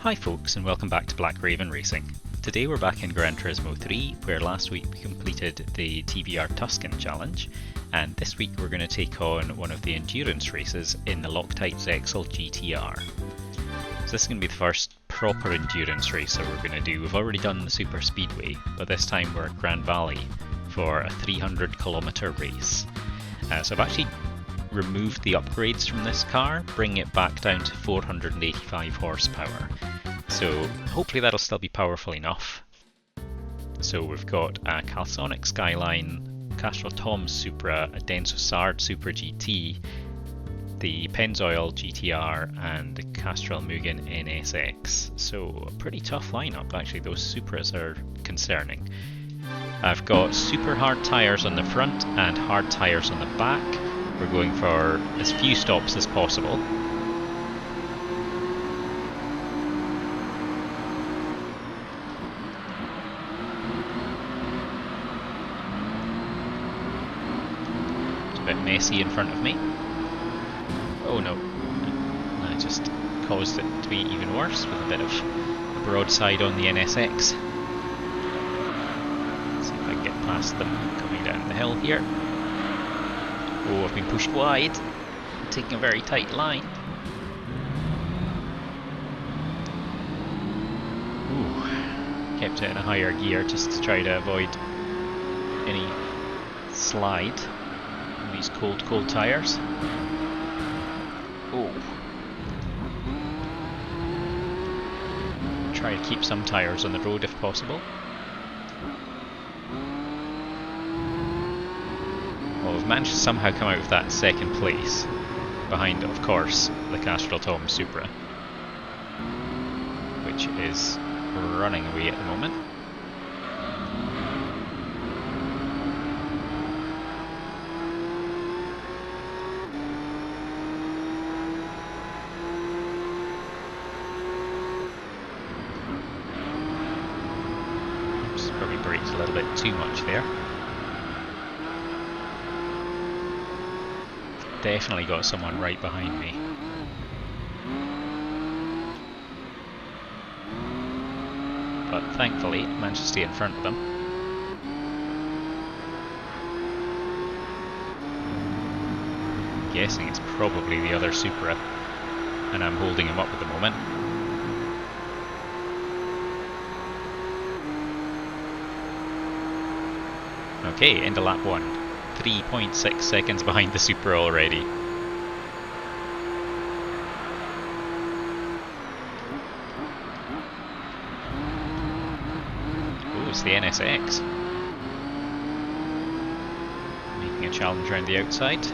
Hi folks, and welcome back to Black Raven Racing. Today we're back in Gran Turismo 3, where last week we completed the TVR Tuscan challenge, and this week we're going to take on one of the endurance races in the Loctite ZEXEL GTR. So this is going to be the first proper endurance race that we're going to do. We've already done the Super Speedway, but this time we're at Grand Valley for a 300-kilometer race. So I've actually removed the upgrades from this car, bringing it back down to 485 horsepower. So hopefully that'll still be powerful enough. So we've got a Calsonic Skyline, Castrol Tom Supra, a Denso Sard Supra GT, the Pennzoil GTR and the Castrol Mugen NSX. So a pretty tough lineup actually, those Supras are concerning. I've got super hard tyres on the front and hard tyres on the back. We're going for as few stops as possible. It's a bit messy in front of me. Oh no, I just caused it to be even worse with a bit of broadside on the NSX. Let's see if I can get past them coming down the hill here. Oh, I've been pushed wide, taking a very tight line. Ooh, kept it in a higher gear just to try to avoid any slide on these cold tyres. Oh. Try to keep some tyres on the road if possible. Well, we've managed to somehow come out of that second place, behind, of course, the Castrol Tom Supra, which is running away at the moment. Oops, probably braked a little bit too much there. Definitely got someone right behind me. But thankfully, managed to stay in front of them. I'm guessing it's probably the other Supra, and I'm holding him up at the moment. Okay, end of lap 1. 3.6 seconds behind the Supra already. Oh, it's the NSX. Making a challenge around the outside.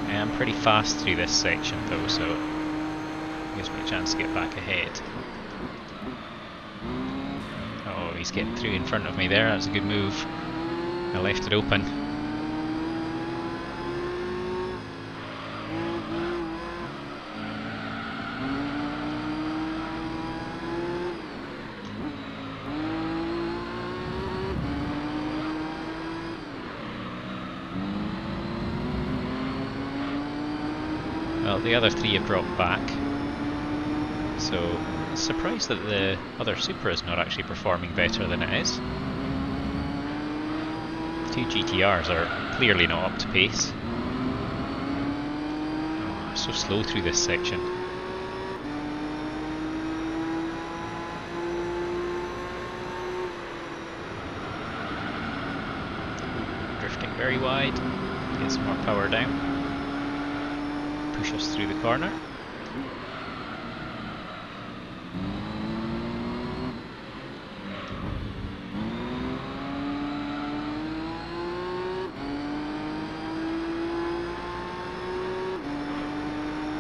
I am pretty fast through this section though, so it gives me a chance to get back ahead. Oh, he's getting through in front of me there, that's a good move. I left it open. Well, the other three have dropped back, so surprised that the other Supra is not actually performing better than it is. The two GTRs are clearly not up to pace. Oh, I'm so slow through this section. Drifting very wide. Get some more power down. Push us through the corner.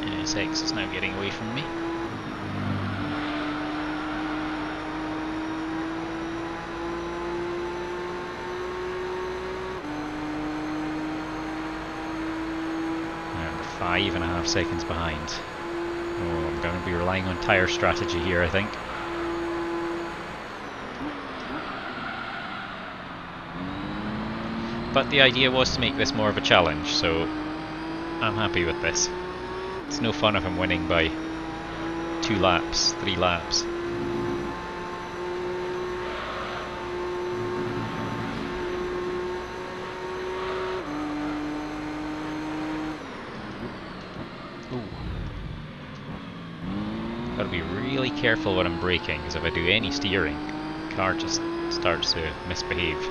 NSX is now getting away from me. And 5.5 seconds behind. Oh, I'm going to be relying on tyre strategy here, I think. But the idea was to make this more of a challenge, so I'm happy with this. It's no fun if I'm winning by 2 laps, 3 laps. Gotta be really careful when I'm braking, because if I do any steering, the car just starts to misbehave.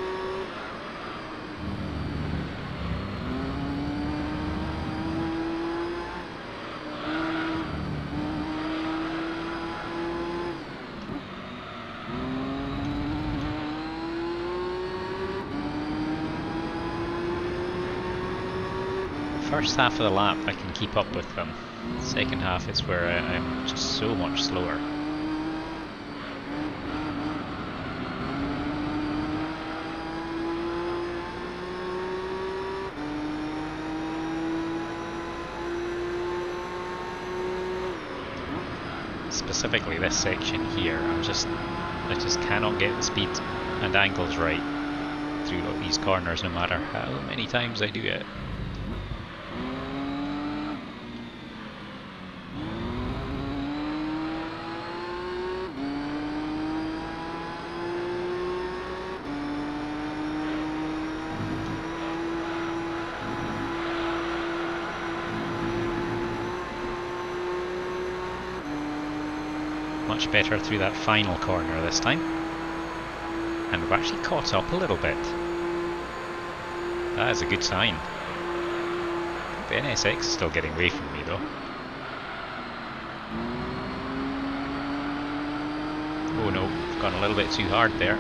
First half of the lap I can keep up with them. Second half is where I'm just so much slower. Specifically this section here, I just cannot get the speed and angles right through these corners, no matter how many times I do it. Much better through that final corner this time. And we've actually caught up a little bit. That is a good sign. The NSX is still getting away from me though. Oh no, I've gone a little bit too hard there.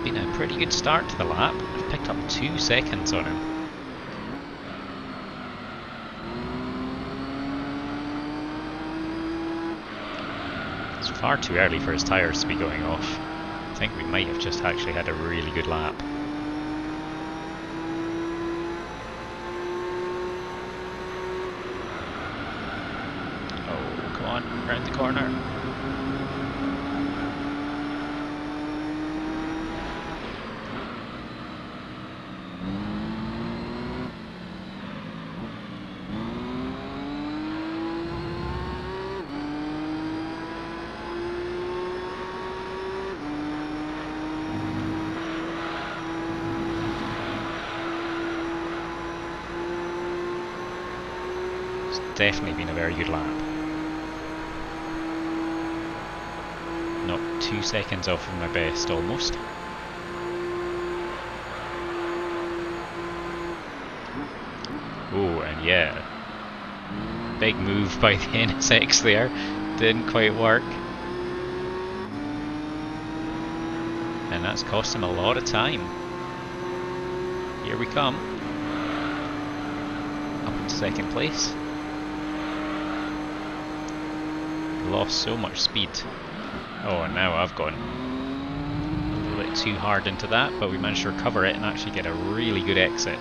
Been a pretty good start to the lap. I've picked up 2 seconds on him. It's far too early for his tyres to be going off. I think we might have just actually had a really good lap. Oh, come on, round the corner. Definitely been a very good lap. Not 2 seconds off of my best almost. Oh, and yeah, big move by the NSX there, didn't quite work. And that's cost him a lot of time. Here we come. Up into second place. Lost so much speed. Oh, and now I've gone a little bit too hard into that, but we managed to recover it and actually get a really good exit.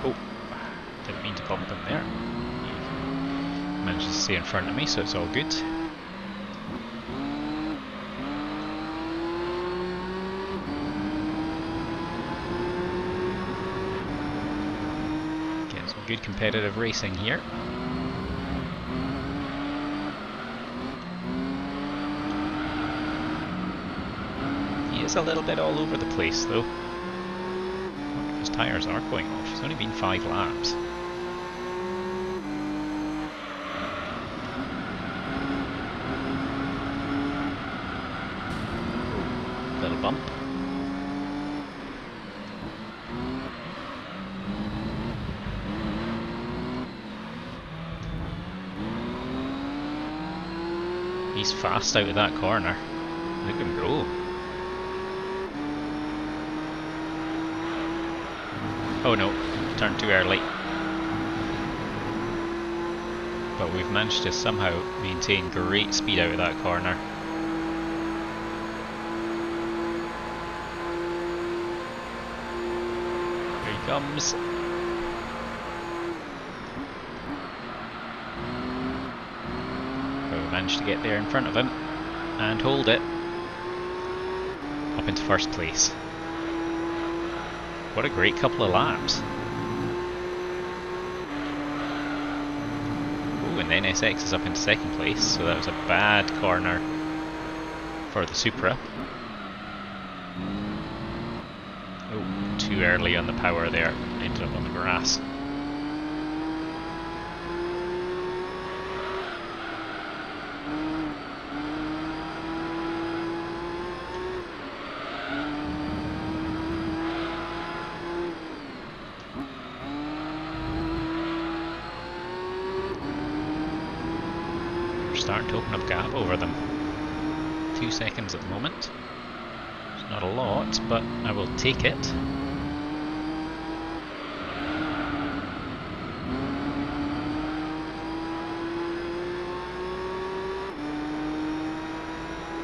Oh, didn't mean to bump him there. He managed to stay in front of me, so it's all good. Good competitive racing here. He is a little bit all over the place though. His tyres are going off. It's only been 5 laps. Little bump. He's fast out of that corner. Look at him go. Oh no, turned too early. But we've managed to somehow maintain great speed out of that corner. Here he comes. So we managed to get there in front of him and hold it up into first place. What a great couple of laps. Oh, and the NSX is up into second place, so that was a bad corner for the Supra. Oh, too early on the power there, ended up on the grass. Starting to open up gap over them. 2 seconds at the moment. It's not a lot, but I will take it.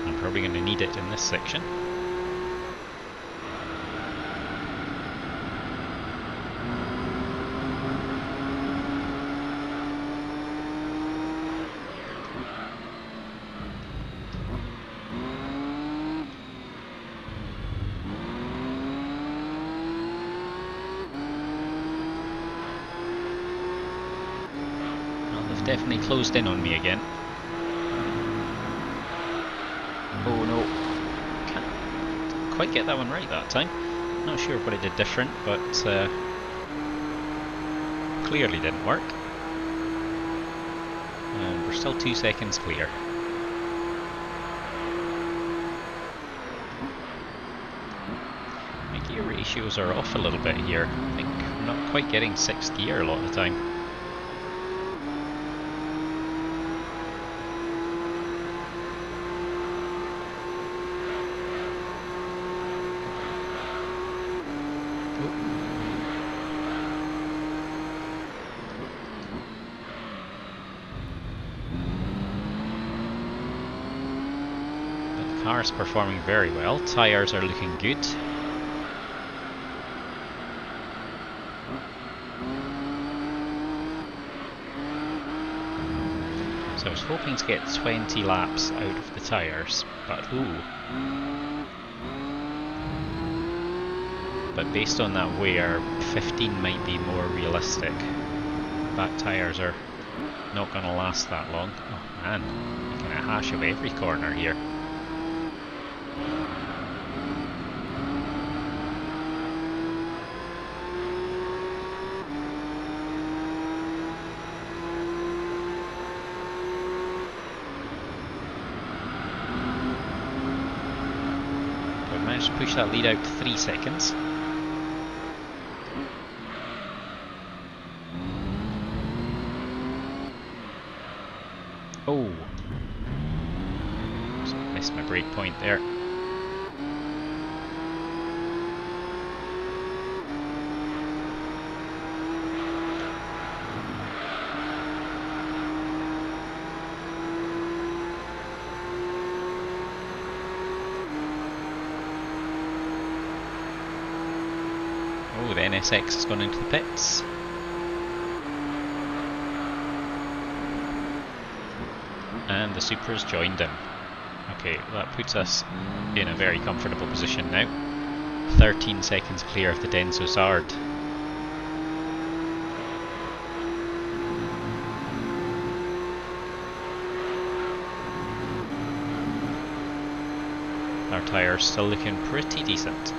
I'm probably going to need it in this section. Definitely closed in on me again. Oh no, can't quite get that one right that time. Not sure what I did different, but clearly didn't work. And we're still 2 seconds clear. My gear ratios are off a little bit here. I think I'm not quite getting 6th gear a lot of the time. Car's performing very well, tyres are looking good. So I was hoping to get 20 laps out of the tyres, but ooh. But based on that wear, 15 might be more realistic. Back tyres are not going to last that long. Oh man, making a hash of every corner here. Managed to push that lead out to 3 seconds. Oh, so missed my brake point there. Oh, the NSX has gone into the pits. And the Supra's joined him. Okay, that puts us in a very comfortable position now. 13 seconds clear of the Denso Sard. Our tyres still looking pretty decent.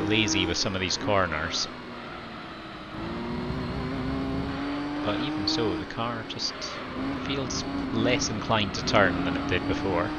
bit lazy with some of these corners. But even so, the car just feels less inclined to turn than it did before.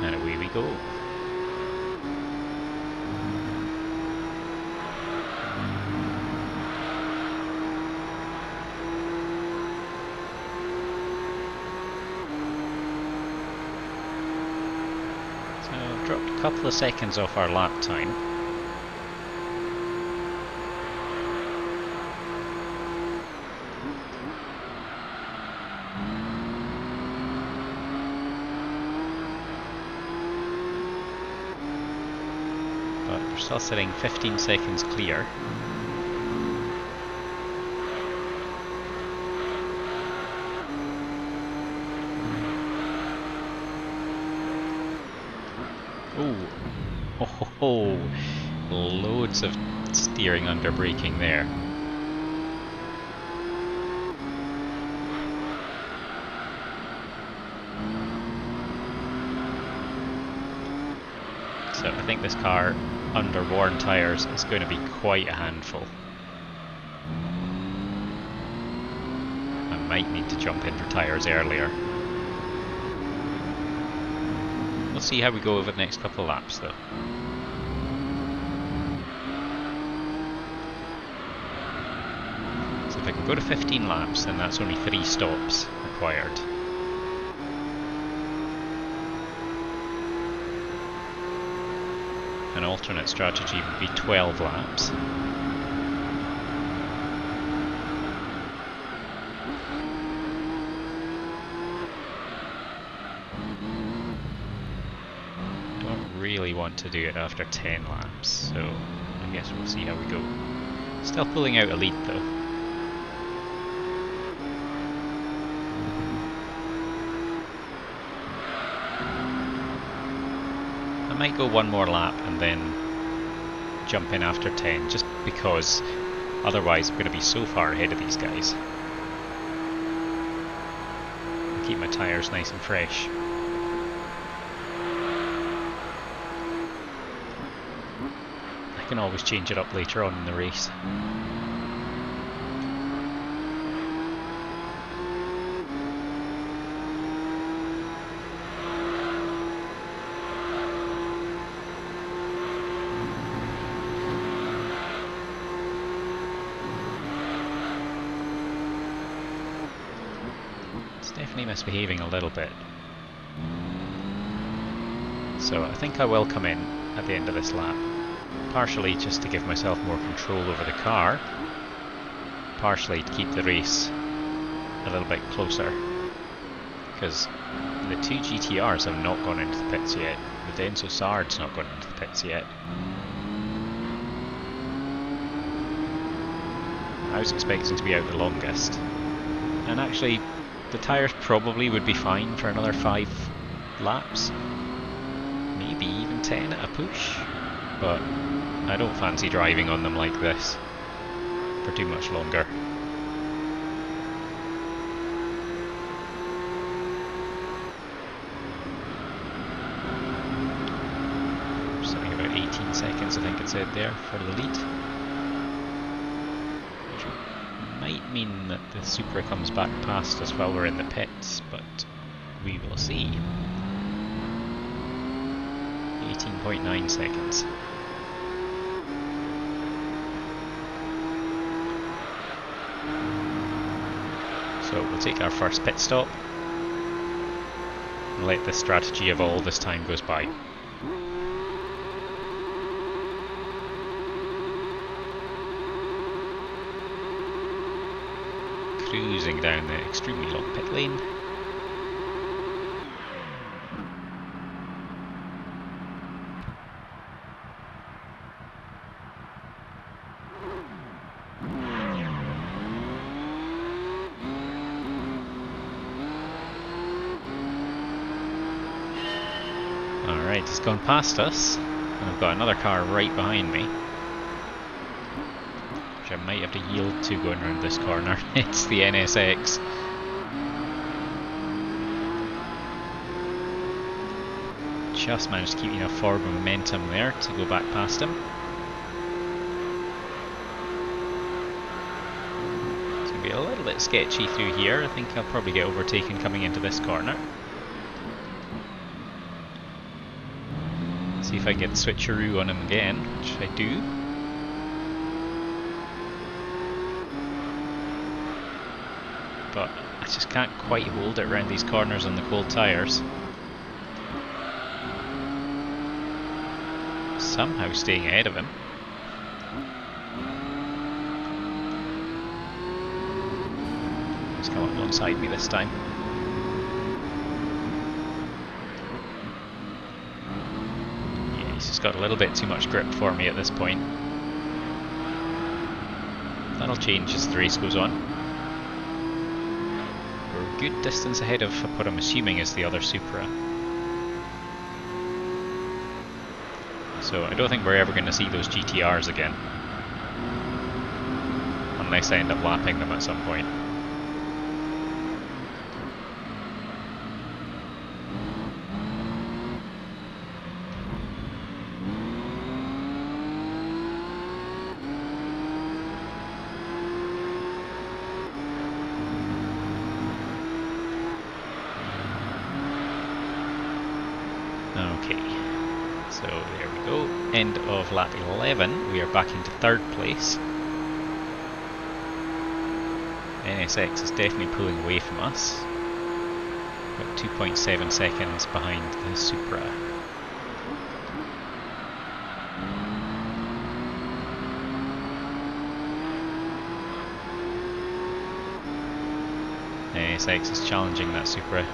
And away we go. So dropped a couple of seconds off our lap time. We're still sitting 15 seconds clear. Ooh. Oh ho ho! Loads of steering under braking there. So I think this car under worn tyres is going to be quite a handful. I might need to jump in for tyres earlier. We'll see how we go over the next couple of laps though. So if I can go to 15 laps, then that's only 3 stops required. An alternate strategy would be 12 laps. Don't really want to do it after 10 laps, so I guess we'll see how we go. Still pulling out a lead though. I might go one more lap and then jump in after 10, just because otherwise I'm going to be so far ahead of these guys. I'll keep my tyres nice and fresh. I can always change it up later on in the race. Definitely misbehaving a little bit. So I think I will come in at the end of this lap. Partially just to give myself more control over the car. Partially to keep the race a little bit closer. Because the 2 GTRs have not gone into the pits yet. The Denso Sard's not gone into the pits yet. I was expecting to be out the longest. And actually, the tyres probably would be fine for another 5 laps. Maybe even 10 at a push. But I don't fancy driving on them like this for too much longer. Sitting about 18 seconds, I think it said there, for the lead. Might mean that the Supra comes back past us while we're in the pits, but we will see. 18.9 seconds. So we'll take our first pit stop and let this strategy evolve as time goes by. Cruising down the extremely long pit lane. Right, he's gone past us, and I've got another car right behind me, which I might have to yield to going around this corner. It's the NSX. Just managed to keep enough forward momentum there to go back past him. It's going to be a little bit sketchy through here. I think I'll probably get overtaken coming into this corner. See if I get the switcheroo on him again, which I do. But I just can't quite hold it around these corners on the cold tyres. Somehow staying ahead of him. He's come up alongside me this time. Yeah, he's just got a little bit too much grip for me at this point. That'll change as the race goes on. We're a good distance ahead of what I'm assuming is the other Supra. So I don't think we're ever going to see those GTRs again. Unless I end up lapping them at some point. Okay. So there we go, end of lap 11, we are back into third place. NSX is definitely pulling away from us. About 2.7 seconds behind the Supra. NSX is challenging that Supra.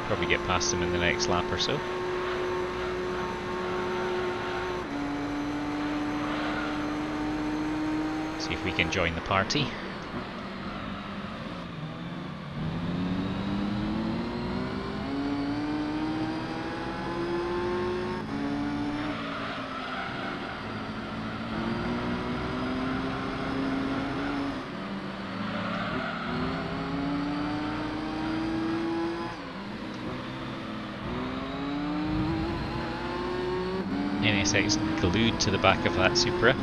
Probably get past him in the next lap or so. See if we can join the party. NSX glued to the back of that Supra.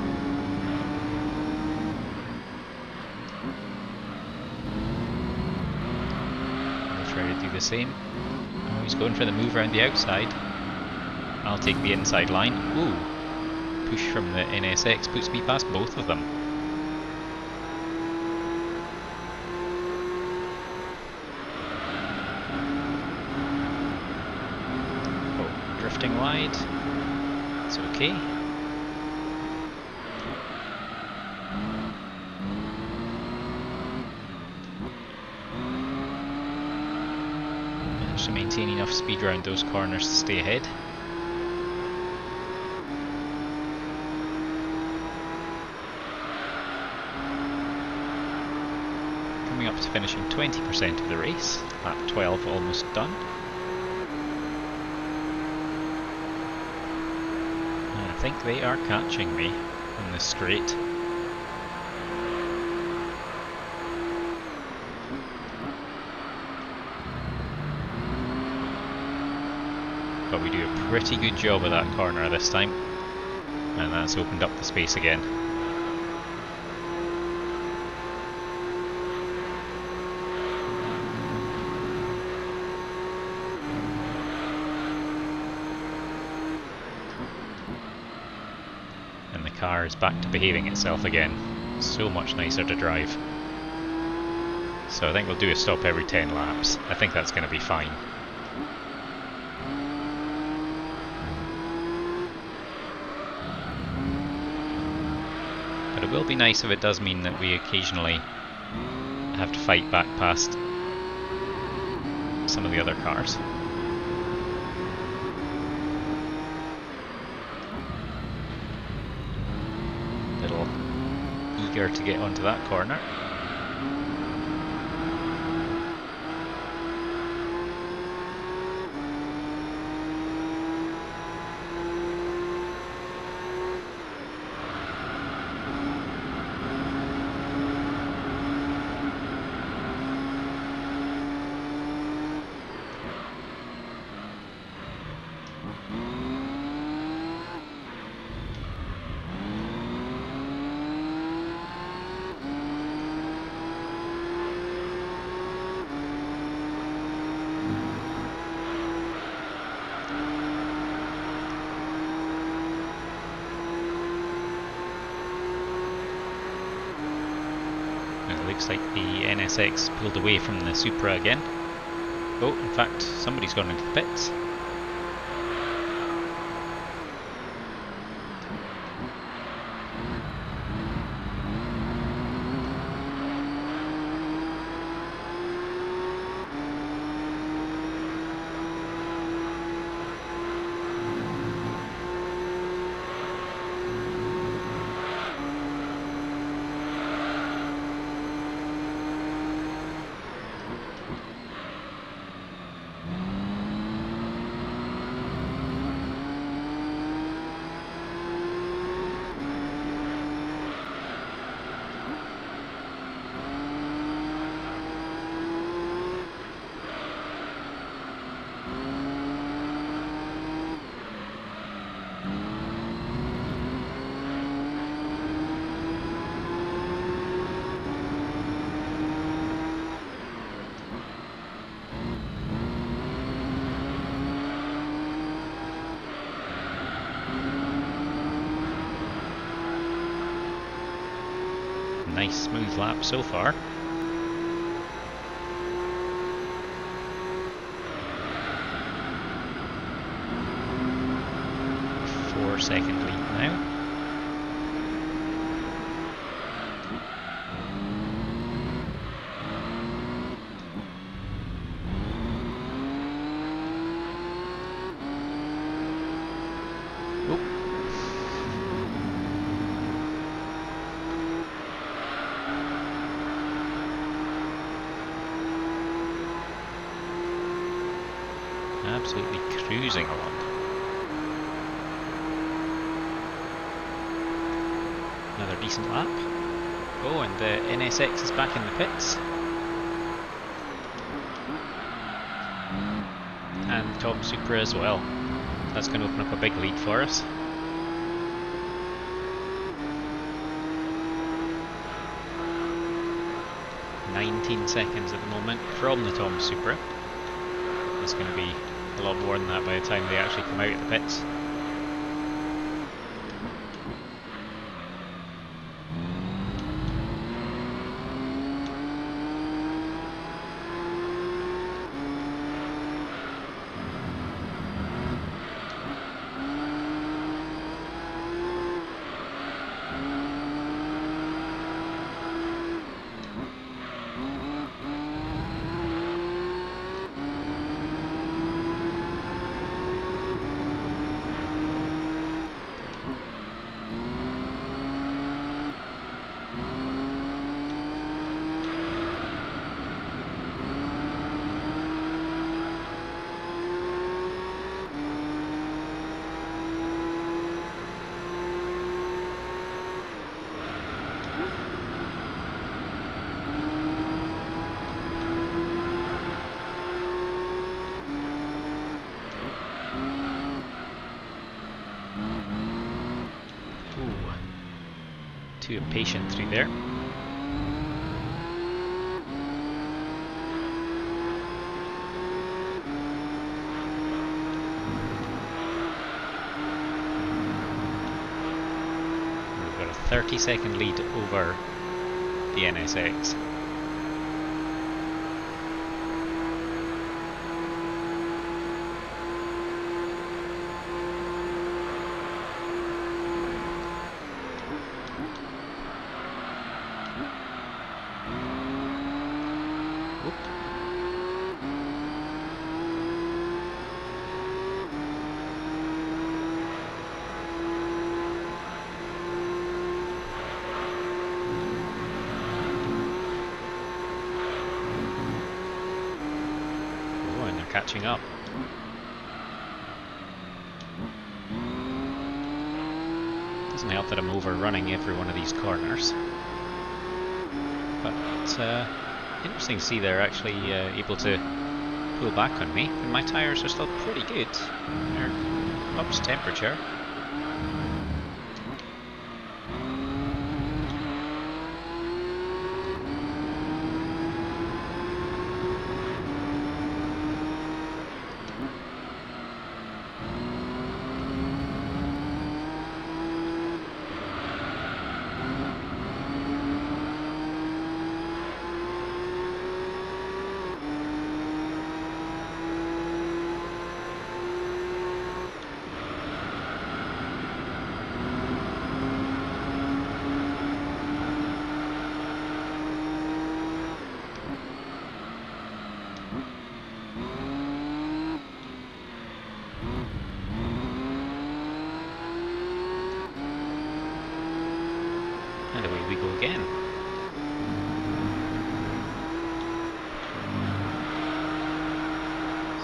The same. Oh, he's going for the move around the outside. I'll take the inside line. Ooh, push from the NSX puts me past both of them. Oh, drifting wide. It's okay. To maintain enough speed around those corners to stay ahead. Coming up to finishing 20% of the race, lap 12 almost done. And I think they are catching me on this straight. But we do a pretty good job of that corner this time, and that's opened up the space again. And the car is back to behaving itself again. So much nicer to drive. So I think we'll do a stop every 10 laps. I think that's going to be fine. It will be nice if it does mean that we occasionally have to fight back past some of the other cars. Little eager to get onto that corner. looks like the NSX pulled away from the Supra again. Oh, in fact, somebody's gone into the pits. Nice smooth lap so far. Four-second lead now. Absolutely cruising along. Another decent lap. Oh, and the NSX is back in the pits. And Tom Supra as well. That's going to open up a big lead for us. "19 seconds at the moment from the Tom Supra. It's going to be a lot more than that by the time they actually come out of the pits. Too impatient through there. We've got a 30-second lead over the NSX. Catching up. Doesn't help that I'm overrunning every one of these corners. But interesting to see they're actually able to pull back on me. And my tyres are still pretty good. They're up to temperature.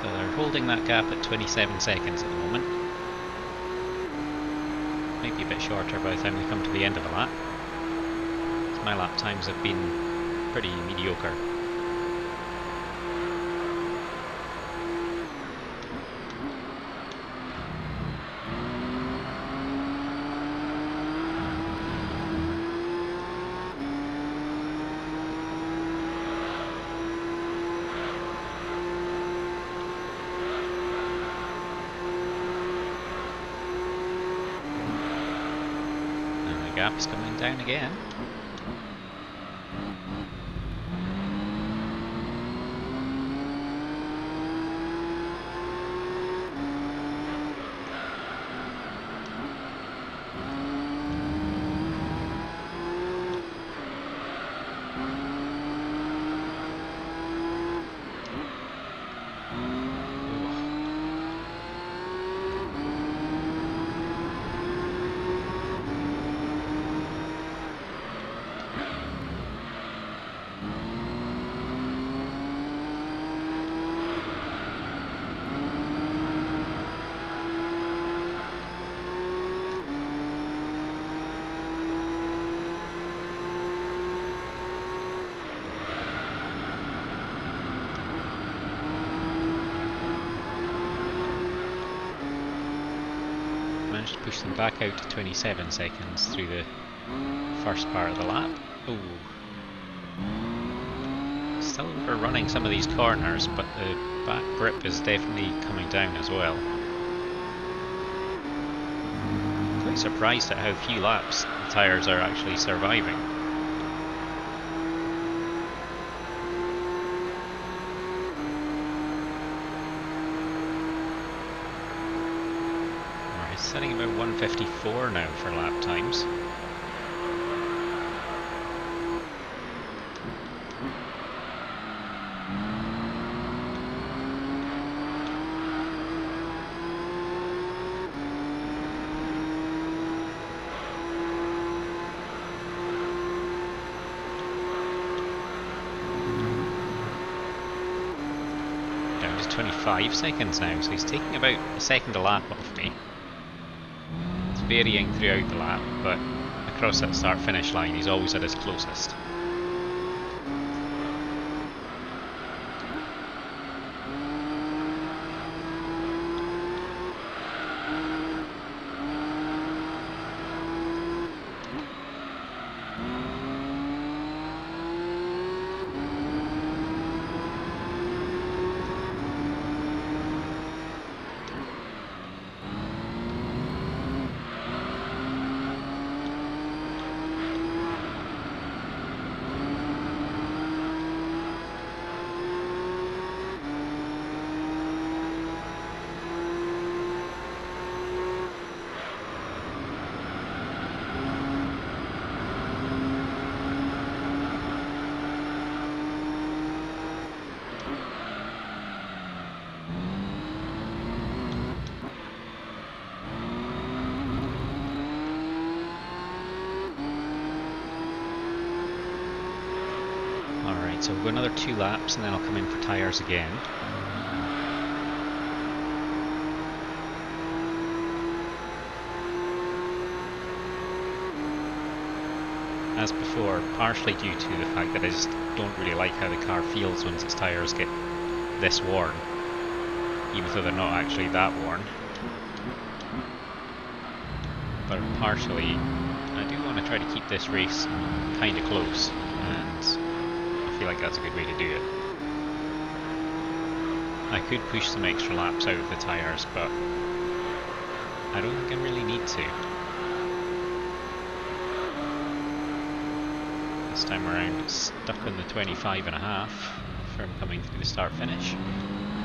So they're holding that gap at 27 seconds at the moment. Might be a bit shorter by the time we come to the end of the lap. My lap times have been pretty mediocre. Gap's coming down again. Managed to push them back out to 27 seconds through the first part of the lap. Ooh. Still overrunning some of these corners, but the back grip is definitely coming down as well. Quite surprised at how few laps the tyres are actually surviving. Setting about 154 now for lap times. Down to 25 seconds now, so he's taking about a second a lap off me. Varying throughout the lap, but across that start-finish line he's always at his closest. So we'll go another 2 laps and then I'll come in for tyres again. As before, partially due to the fact that I just don't really like how the car feels once its tyres get this worn, even though they're not actually that worn. But partially, I do want to try to keep this race kind of close, and I feel like that's a good way to do it. I could push some extra laps out of the tyres, but I don't think I really need to. This time around, stuck on the 25.5 from coming through the start finish,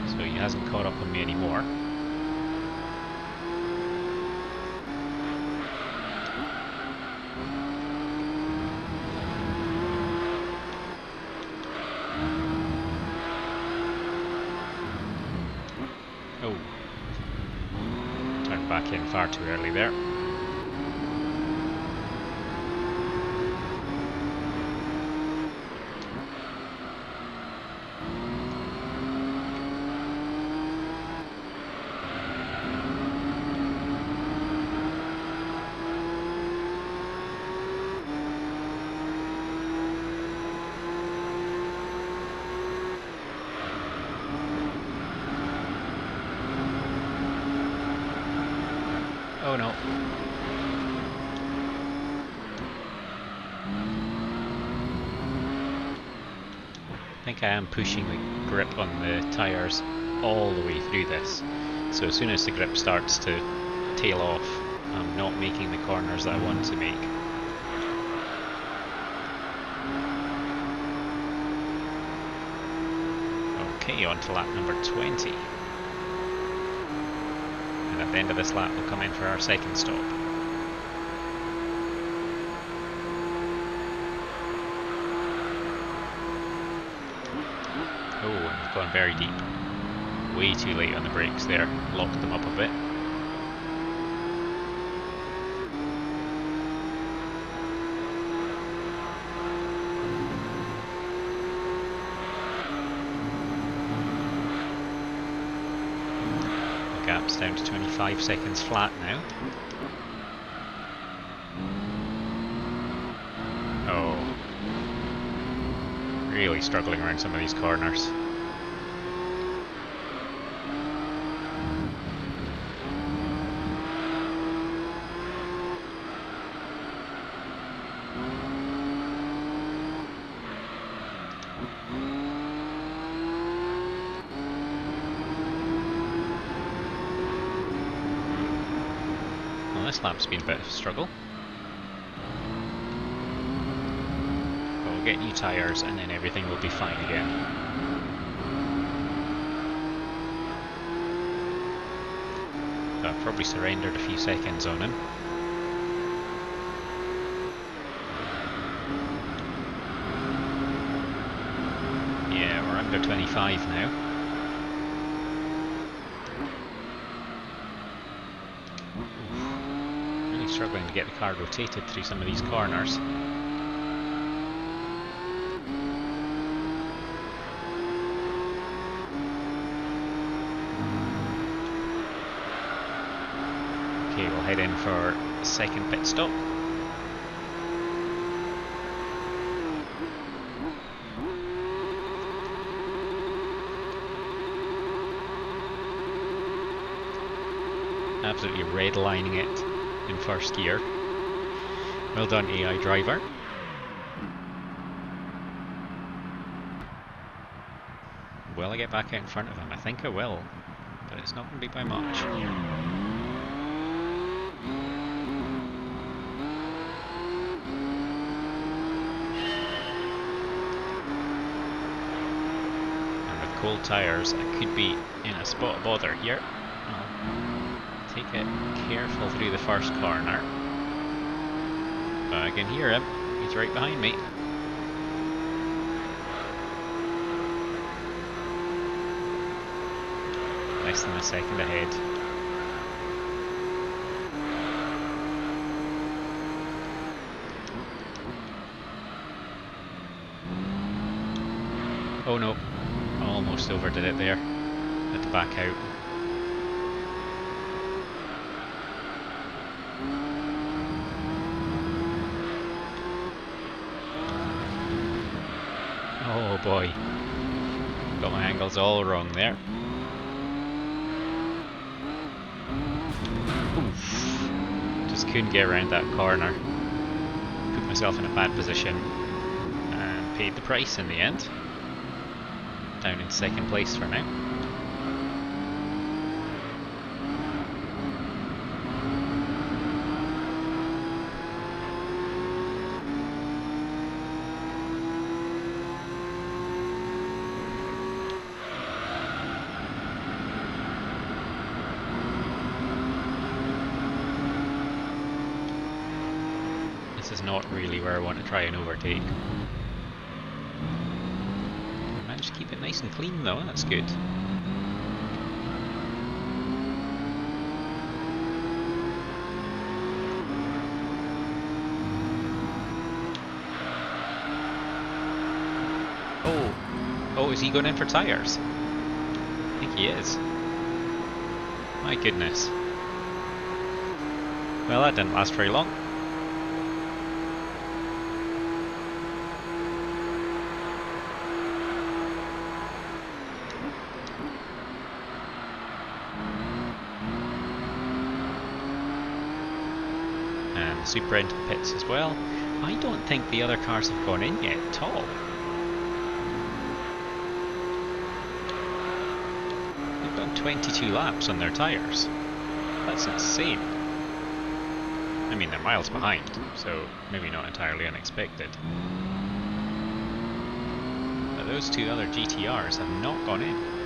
so he hasn't caught up on me anymore. Oh, turned back in far too early there. think I am pushing the grip on the tyres all the way through this. So as soon as the grip starts to tail off, I'm not making the corners that I want to make. Okay, on to lap number 20. And at the end of this lap we'll come in for our second stop. Oh, and we've gone very deep. Way too late on the brakes there, locked them up a bit. The gap's down to 25 seconds flat now. Oh. Really struggling around some of these corners. Well, this lap's been a bit of a struggle. Get new tyres and then everything will be fine again. So I've probably surrendered a few seconds on him. Yeah, we're under 25 now. Oof. Really struggling to get the car rotated through some of these corners. Okay, we'll head in for a second pit stop. Absolutely redlining it in first gear. Well done, AI driver. Will I get back out in front of him? I think I will, but it's not going to be by much. Cold tyres, I could be in a spot of bother here. I'll take it careful through the first corner. But I can hear him, he's right behind me. Less than a second ahead. Oh no. Almost overdid it there. Had to back out. Oh boy. Got my angles all wrong there. Oof. Just couldn't get around that corner. Put myself in a bad position and paid the price in the end. Down in second place for now. This is not really where I want to try and overtake. Managed to keep it nice and clean though, that's good. Oh, is he going in for tyres? I think he is. My goodness. Well, that didn't last very long. And the Super into the pits as well. I don't think the other cars have gone in yet at all. 22 laps on their tyres. That's insane. I mean, they're miles behind, so maybe not entirely unexpected. But those two other GTRs have not gone in.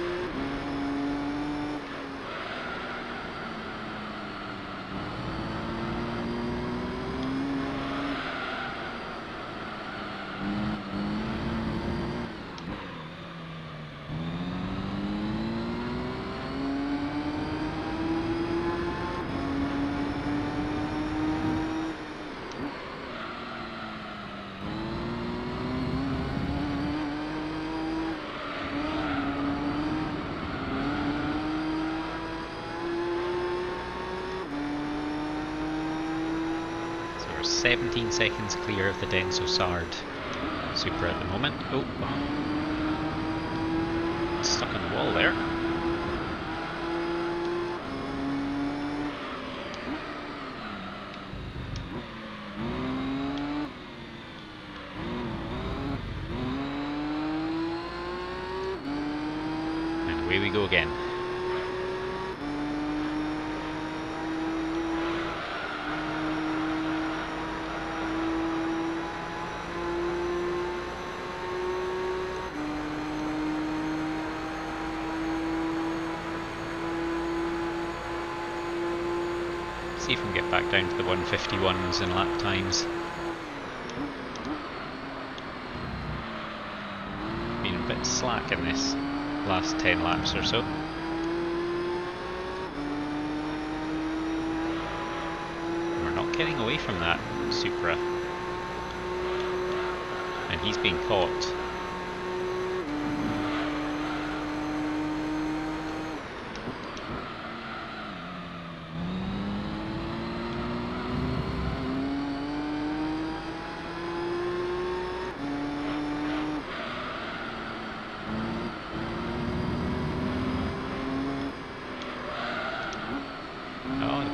We're 17 seconds clear of the Denso Sard Supra at the moment. Oh, stuck on the wall there. And away we go again. See if we can get back down to the 151s in lap times. Been a bit slack in this last 10 laps or so. We're not getting away from that Supra. And he's being caught.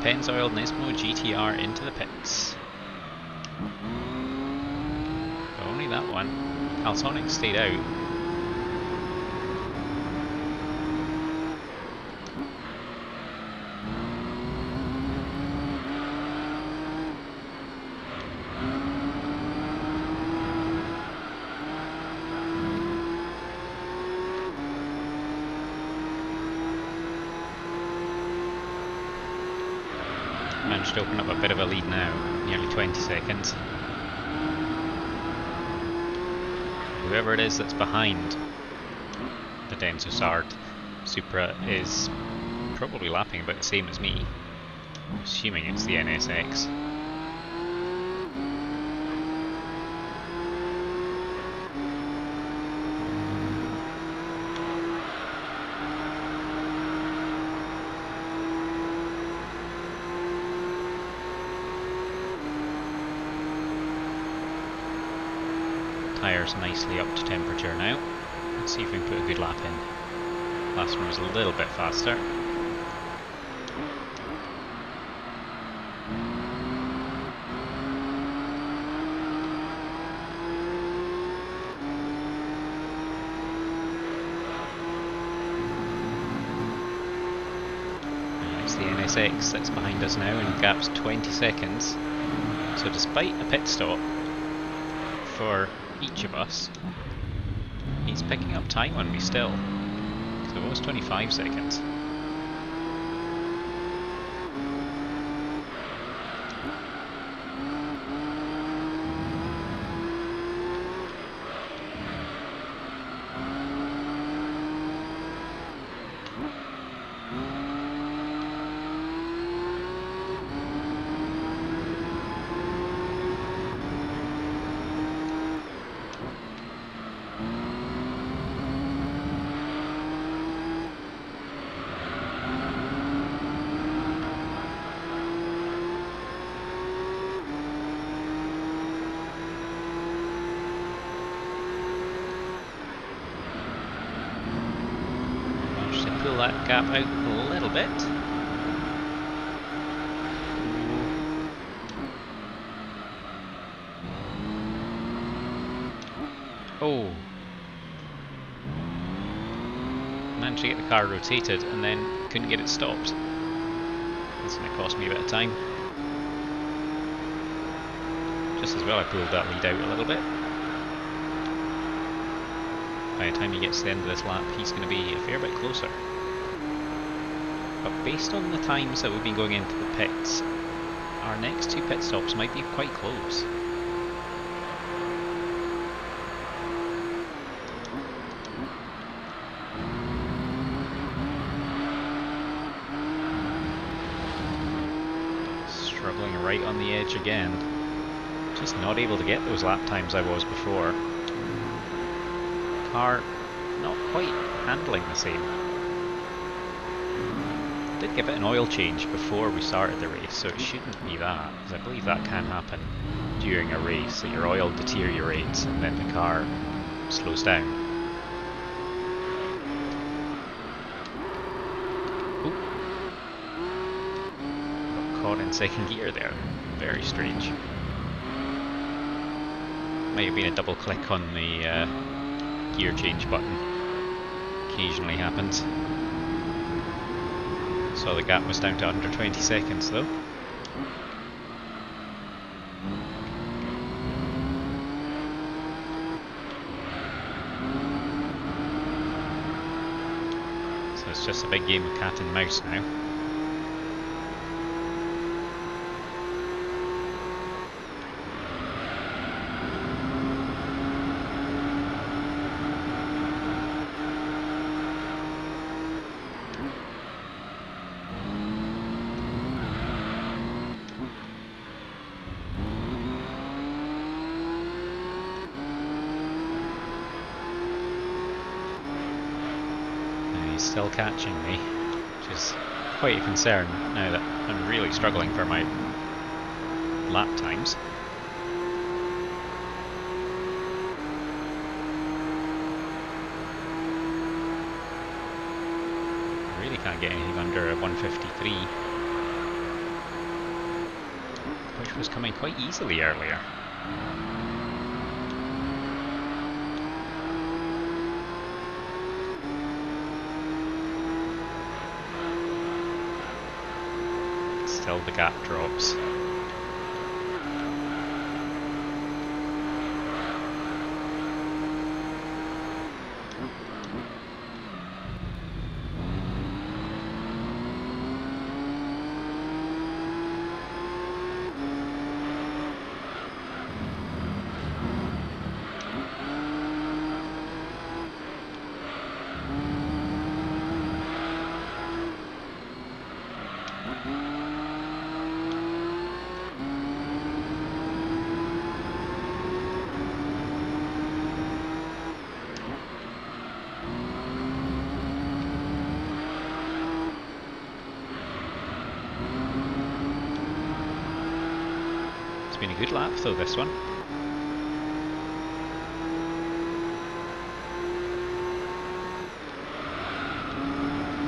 Pennzoil Nismo GTR into the pits. But only that one. Calsonic stayed out. Managed to open up a bit of a lead now, nearly 20 seconds. Whoever it is that's behind the Denso Sard Supra is probably lapping about the same as me, assuming it's the NSX. Tyres nicely up to temperature now. Let's see if we can put a good lap in. Last one was a little bit faster. And it's the NSX that's behind us now and gaps 20 seconds. So despite a pit stop for each of us, he's picking up time on me still. So almost 25 seconds. Pull that gap out a little bit. Oh. Managed to get the car rotated and then couldn't get it stopped. That's going to cost me a bit of time. Just as well I pulled that lead out a little bit. By the time he gets to the end of this lap, he's going to be a fair bit closer. But based on the times that we've been going into the pits, our next two pit stops might be quite close. Struggling right on the edge again. Just not able to get those lap times I was before. Car not quite handling the same. I did give it an oil change before we started the race, so it shouldn't be that, because I believe that can happen during a race, that your oil deteriorates and then the car slows down. Ooh. Got caught in second gear there. Very strange. Might have been a double click on the gear change button. Occasionally happens. So the gap was down to under 20 seconds though. So it's just a big game of cat and mouse now. Still catching me, which is quite a concern now that I'm really struggling for my lap times. I really can't get anything under a 153, which was coming quite easily earlier. Still the gap drops. It's been a good lap though, this one.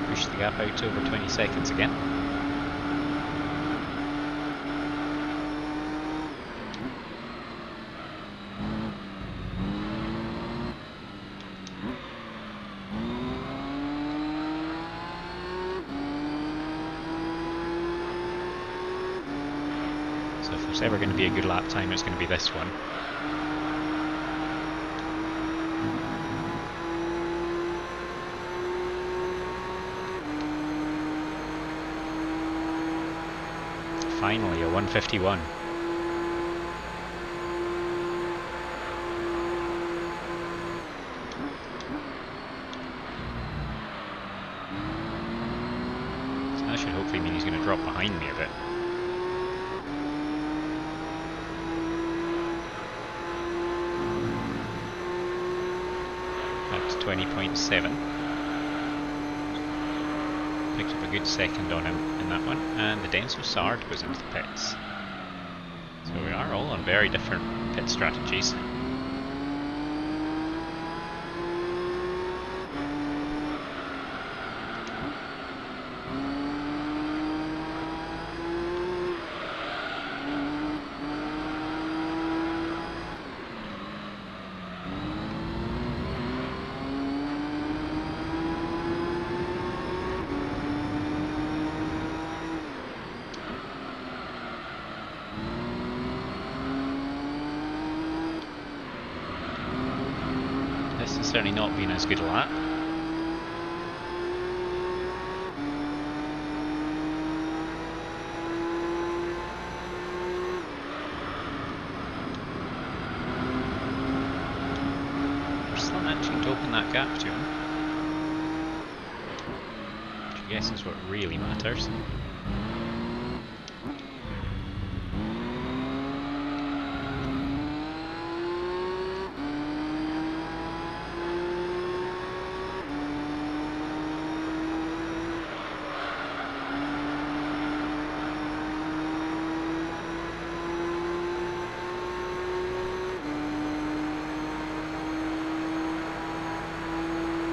Push the gap out to over 20 seconds again. So if there's ever going to be a good lap time, it's going to be this one. Finally, a 151. So that should hopefully mean he's going to drop behind me a bit. Up to 20.7. Picked up a good second on him in that one, and the Denso Sard goes into the pits. So we are all on very different pit strategies. certainly not been as good a lap. We're still managing to open that gap to him, which I guess is what really matters.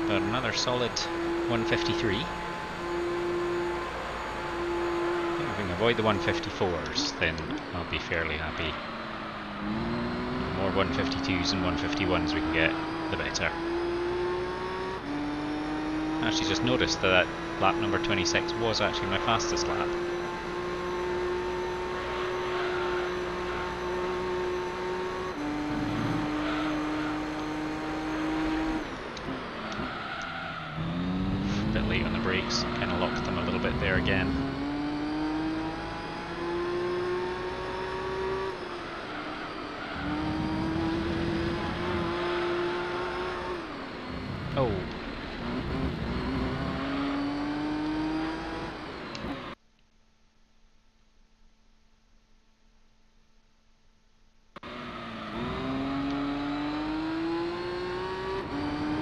But another solid 153. I think if we can avoid the 154s, then I'll be fairly happy. The more 152s and 151s we can get, the better. I actually just noticed that lap number 26 was actually my fastest lap. Late on the brakes, kind of locked them a little bit there again. Oh.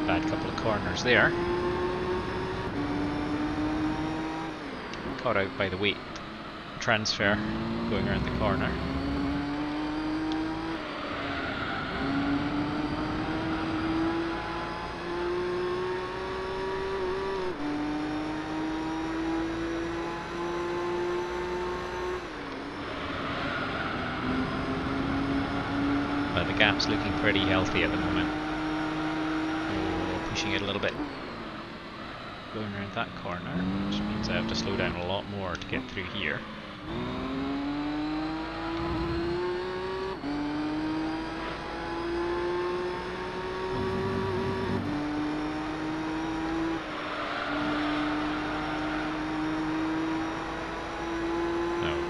Bad couple of corners there. Caught out by the weight transfer going around the corner. But the gap's looking pretty healthy at the moment. Oh, pushing it a little bit. Going around that corner, which means I have to slow down a lot more to get through here.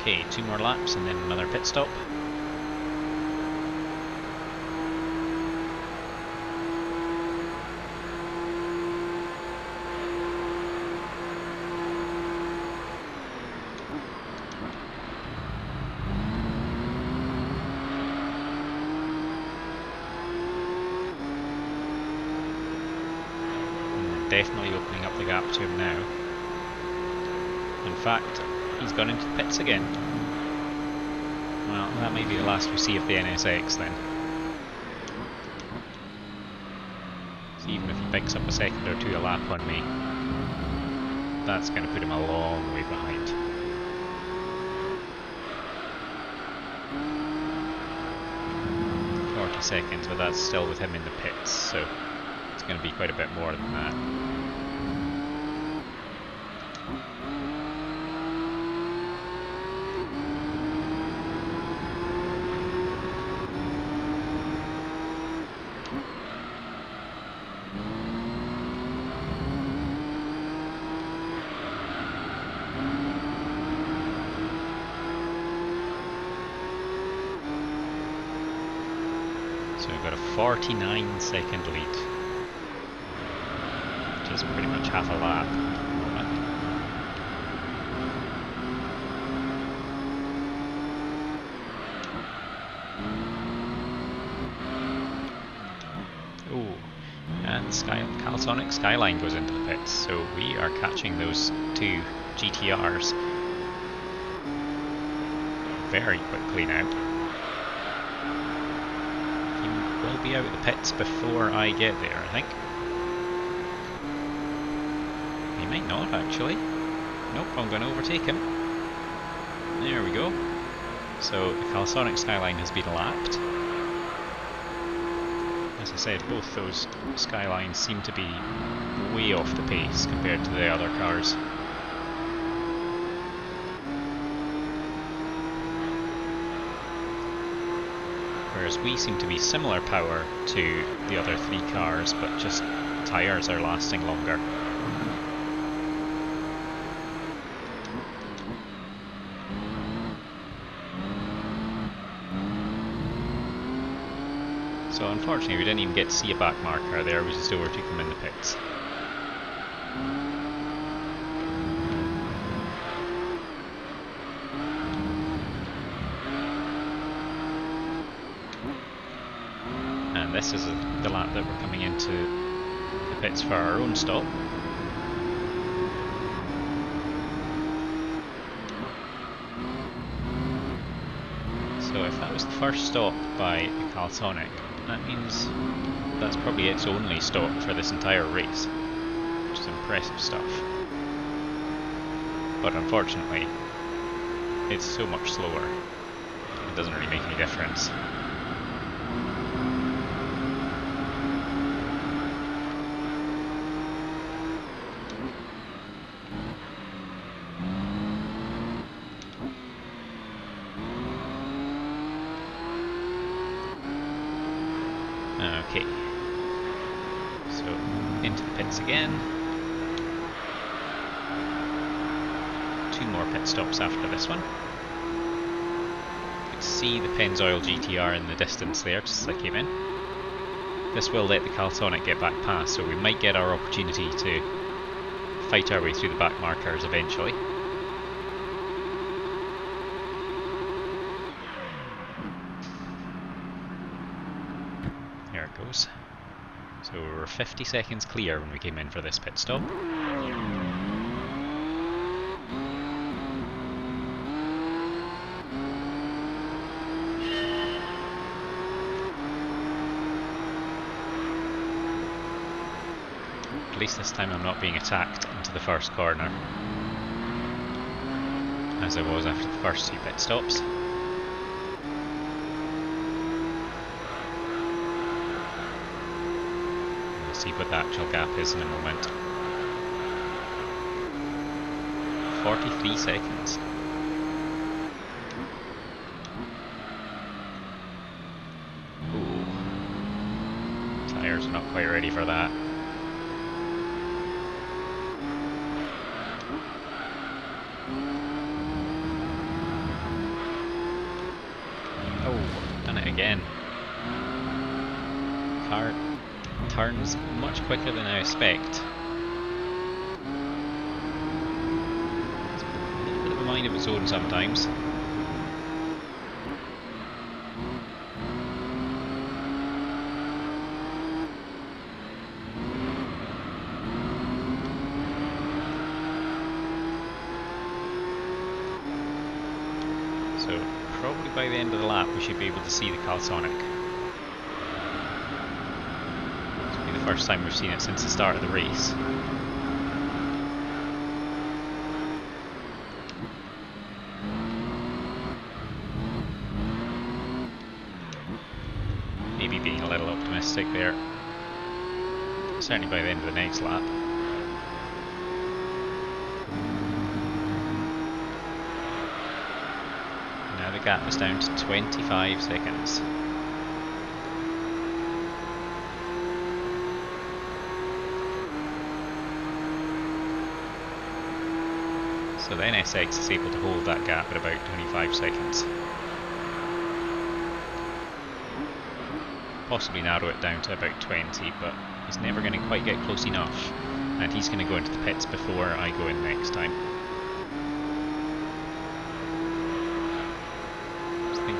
Okay, 2 more laps and then another pit stop. Definitely opening up the gap to him now. In fact, he's gone into the pits again. Well, that may be the last we see of the NSX then. So even if he picks up a second or two a lap on me, that's going to put him a long way behind. Seconds, but that's still with him in the pits, so it's going to be quite a bit more than that. So we've got a 49-second lead, which is pretty much half a lap at the moment. Oh, and Calsonic Skyline goes into the pits, so we are catching those 2 GTRs very quickly now. Will be out of the pits before I get there, I think. He might not, actually. Nope, I'm going to overtake him. There we go. So the Calsonic Skyline has been lapped. As I said, both those Skylines seem to be way off the pace compared to the other cars. whereas we seem to be similar power to the other 3 cars, but just tyres are lasting longer. So unfortunately we didn't even get to see a back marker there, we just overtook him in the pits. And this is the lap that we're coming into the pits for our own stop. So if that was the first stop by the Calsonic, that means that's probably its only stop for this entire race, which is impressive stuff. But unfortunately, it's so much slower, it doesn't really make any difference. Okay, so into the pits again. 2 more pit stops after this one. You can see the Pennzoil GTR in the distance there, just as I came in. This will let the Calsonic get back past, so we might get our opportunity to fight our way through the back markers eventually. There it goes. So we were 50 seconds clear when we came in for this pit stop. At least this time I'm not being attacked into the first corner, as I was after the first 2 pit stops. We'll see what the actual gap is in a moment. 43 seconds. Ooh. Tyres are not quite ready for that. Again, car turns much quicker than I expect. It's a little bit of a mind of its own sometimes. So probably by the end of the lap we should be able to see the Calsonic. This will be the first time we've seen it since the start of the race. Maybe being a little optimistic there. Certainly by the end of the next lap. The gap is down to 25 seconds. So the NSX is able to hold that gap at about 25 seconds. Possibly narrow it down to about 20, but he's never going to quite get close enough, and he's going to go into the pits before I go in next time.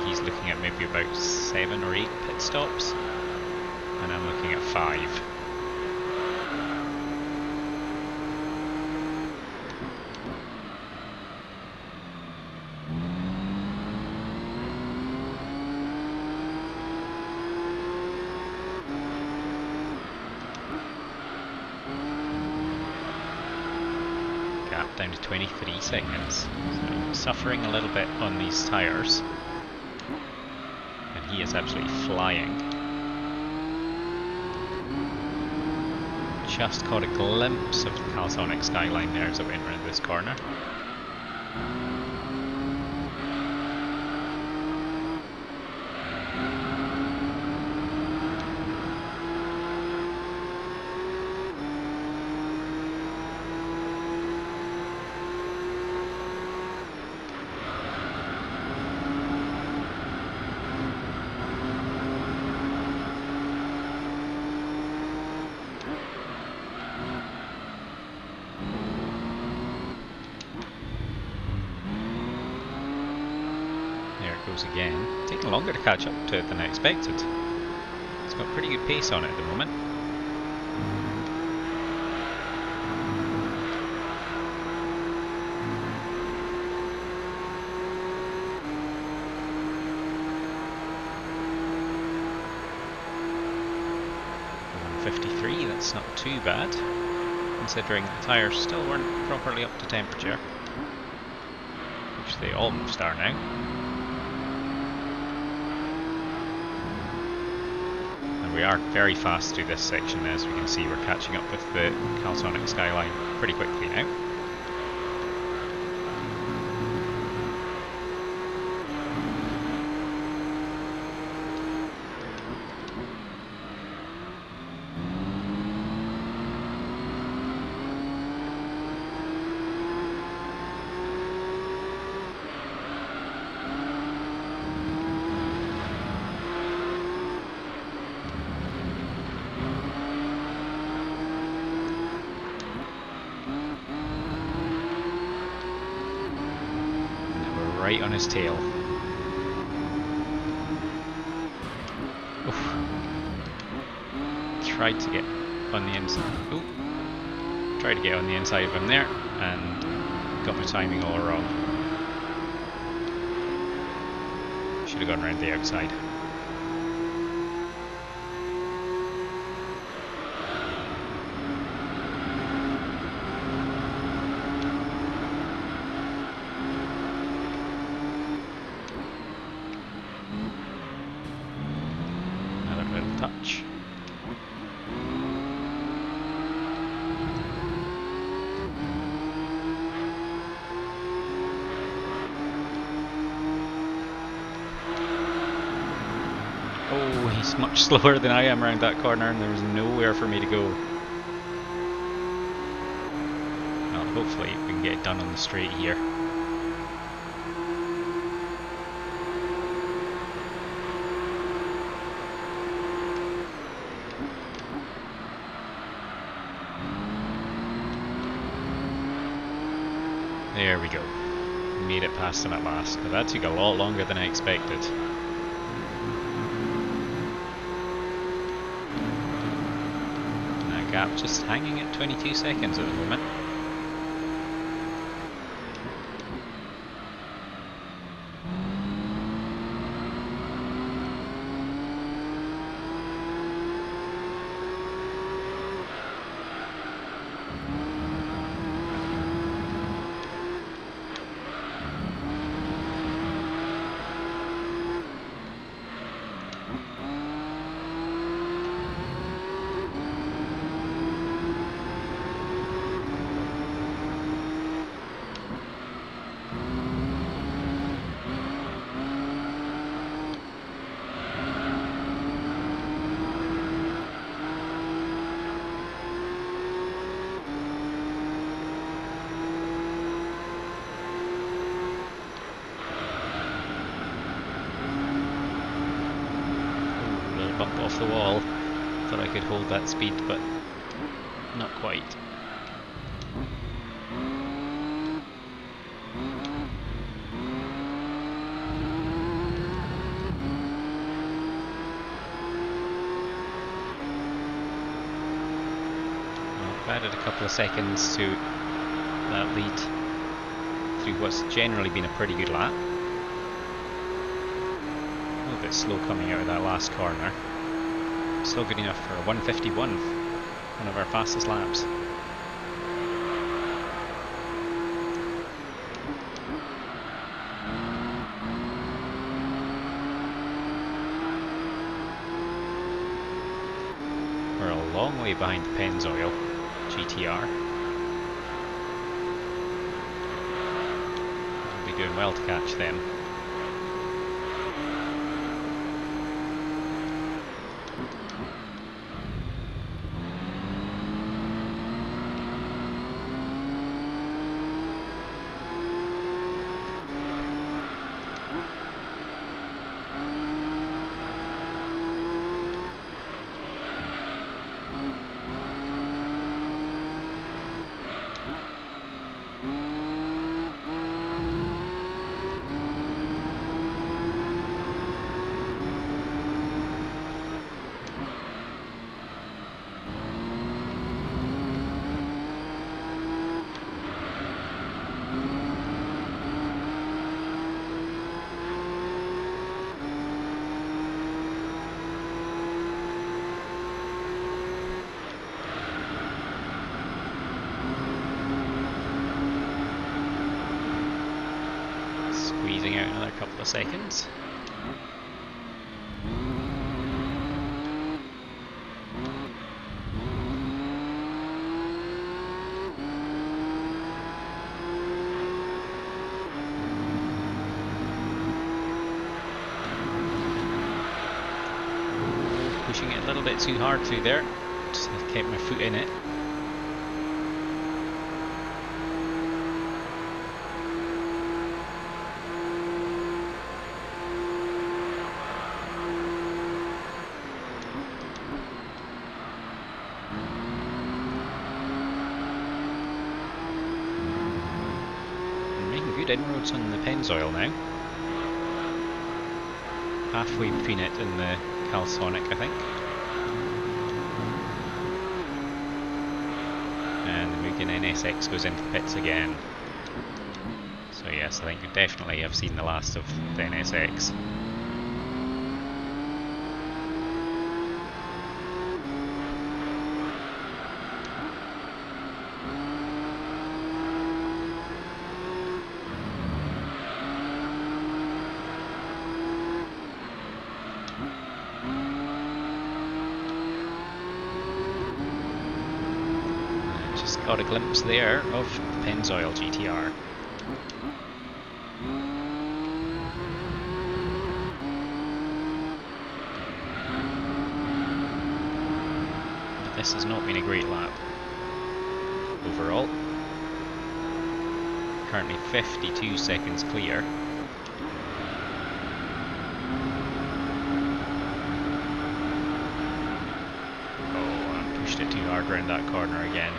He's looking at maybe about 7 or 8 pit stops, and I'm looking at 5. Gap down to 23 seconds. So I'm suffering a little bit on these tyres. He is absolutely flying. Just caught a glimpse of the Calsonic skyline there as I went around this corner. goes again. Taking longer to catch up to it than I expected. It's got pretty good pace on it at the moment. That's not too bad, considering the tyres still weren't properly up to temperature, which they almost are now. And we are very fast through this section, as we can see. We're catching up with the Calsonic Skyline pretty quickly now. Right on his tail. Oof. Tried to get on the inside. Ooh. Tried to get on the inside of him there, and got my timing all wrong. Should have gone around the outside. Touch. Oh, he's much slower than I am around that corner, and there's nowhere for me to go. Well, hopefully we can get it done on the straight here. There we go. Made it past him at last, but that took a lot longer than I expected. And that gap just hanging at 22 seconds at the moment. Bump off the wall. Thought I could hold that speed, but not quite. Well, I've added a couple of seconds to that lead through what's generally been a pretty good lap. A little bit slow coming out of that last corner. Still good enough for a 151, one of our fastest laps. We're a long way behind the Pennzoil GTR. We'll be doing well to catch them. couple of seconds. Pushing it a little bit too hard through there. Just kept my foot in it. Making good inroads on the Pennzoil now. Halfway between it and the Calsonic, I think. And the Mugen NSX goes into the pits again. So yes, I think definitely I've seen the last of the NSX. Got a glimpse there of the Pennzoil GTR. But this has not been a great lap overall. Currently 52 seconds clear. Oh, I pushed it too hard around that corner again.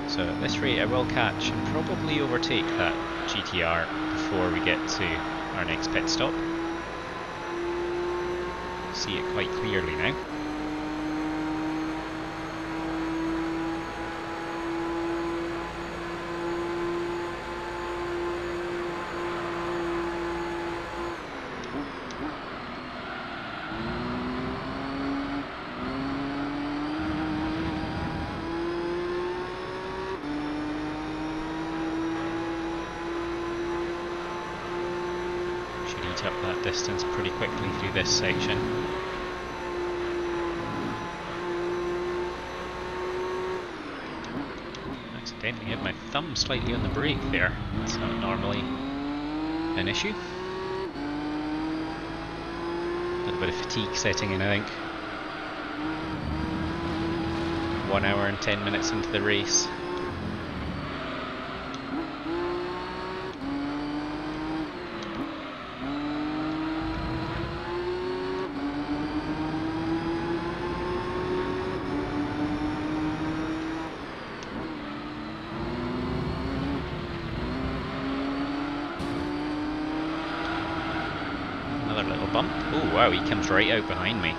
So at this rate I will catch and probably overtake that GTR before we get to our next pit stop. See it quite clearly now. Up that distance pretty quickly through this section. Accidentally hit my thumb slightly on the brake there. It's not normally an issue. A little bit of fatigue setting in, I think. 1 hour and 10 minutes into the race. Little bump. Oh wow, he comes right out behind me.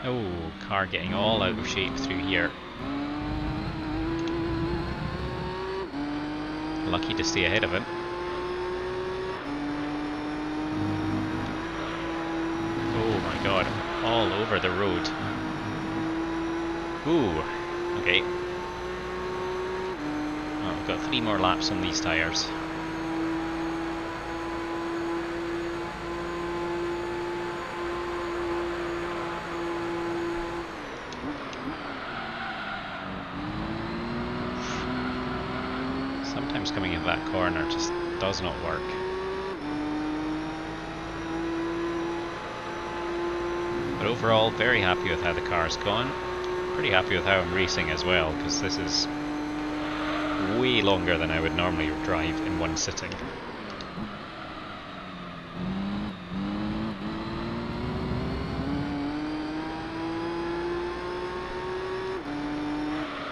Oh, car getting all out of shape through here. Lucky to stay ahead of him. Oh my god, all over the road. Ooh, okay. Well, we've got 3 more laps on these tyres. Sometimes coming in that corner just does not work. But overall, very happy with how the car's gone. Pretty happy with how I'm racing as well, because this is way longer than I would normally drive in one sitting.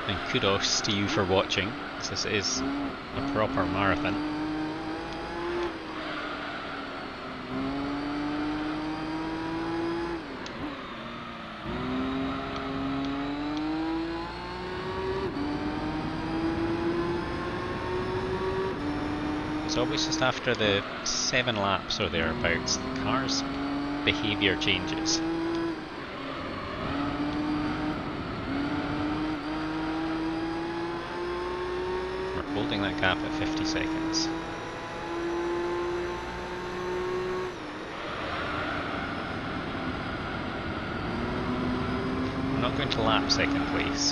And kudos to you for watching, because this is a proper marathon. It's always just after the 7 laps or thereabouts, the car's behaviour changes. We're holding that gap at 50 seconds. I'm not going to lap second place,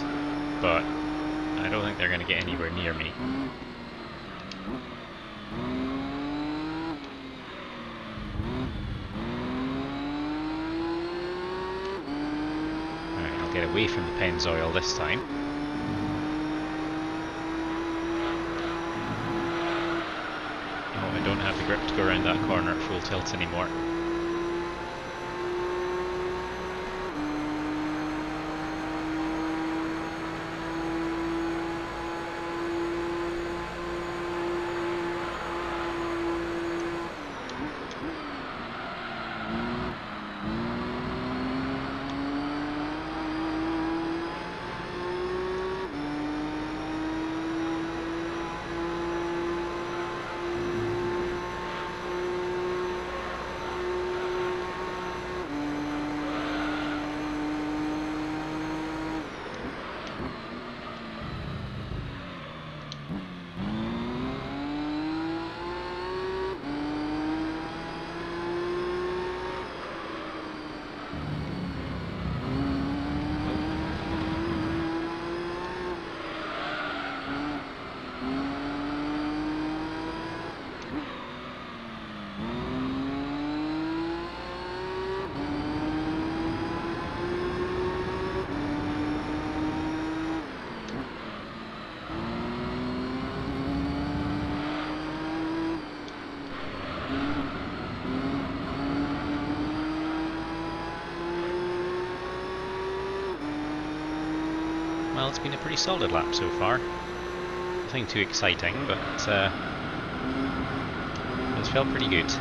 but I don't think they're going to get anywhere near me. Alright, I'll get away from the Pennzoil this time. Oh, I don't have the grip to go around that corner at full tilt anymore. Well, it's been a pretty solid lap so far. Nothing too exciting, but it's felt pretty good.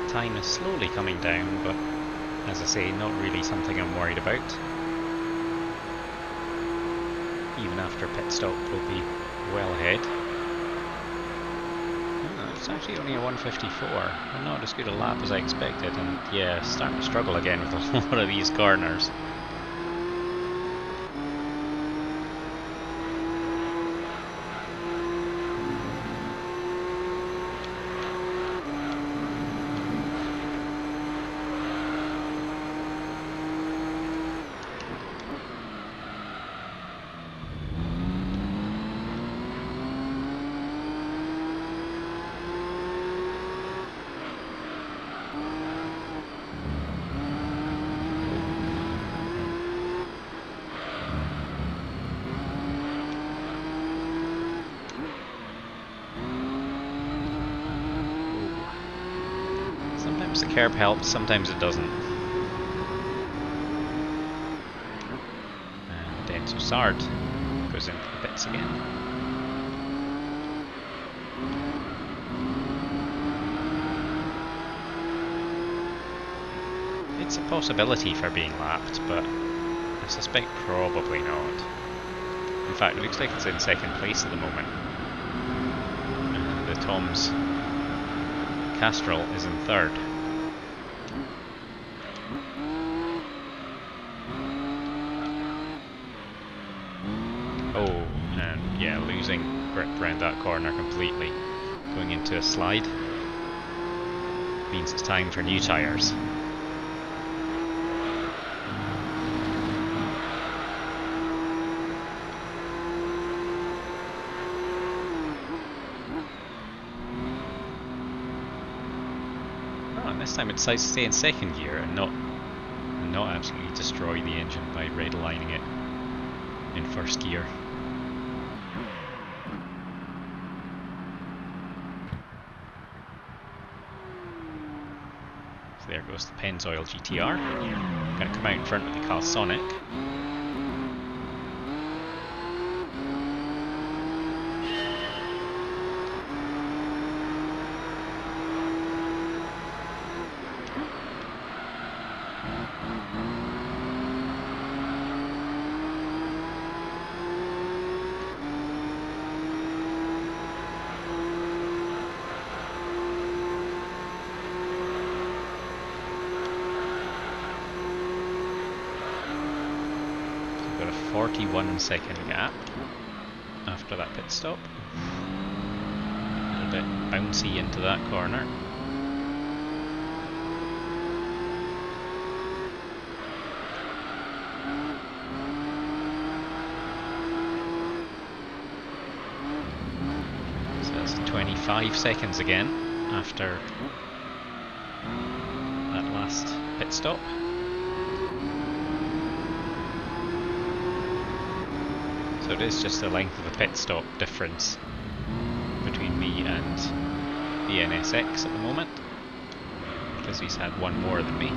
Time is slowly coming down, but as I say, not really something I'm worried about. Even after pit stop, we'll be well ahead. Oh, it's actually only a 154. Not as good a lap as I expected, and yeah, starting to struggle again with a lot of these corners. Sometimes the curb helps, sometimes it doesn't. And then Sard goes into the pits again. It's a possibility for being lapped, but I suspect probably not. In fact, it looks like it's in second place at the moment. The Tom's Castrol is in third. Oh, and yeah, losing grip around that corner completely. Going into a slide means it's time for new tyres. This time it decides to stay in second gear and not absolutely destroy the engine by redlining it in first gear. There goes the Pennzoil GTR. Going to come out in front of the car Sonic. Got a 41-second gap after that pit stop. A little bit bouncy into that corner. So that's 25 seconds again after that last pit stop. So it is just the length of the pit stop difference between me and the NSX at the moment, because he's had one more than me.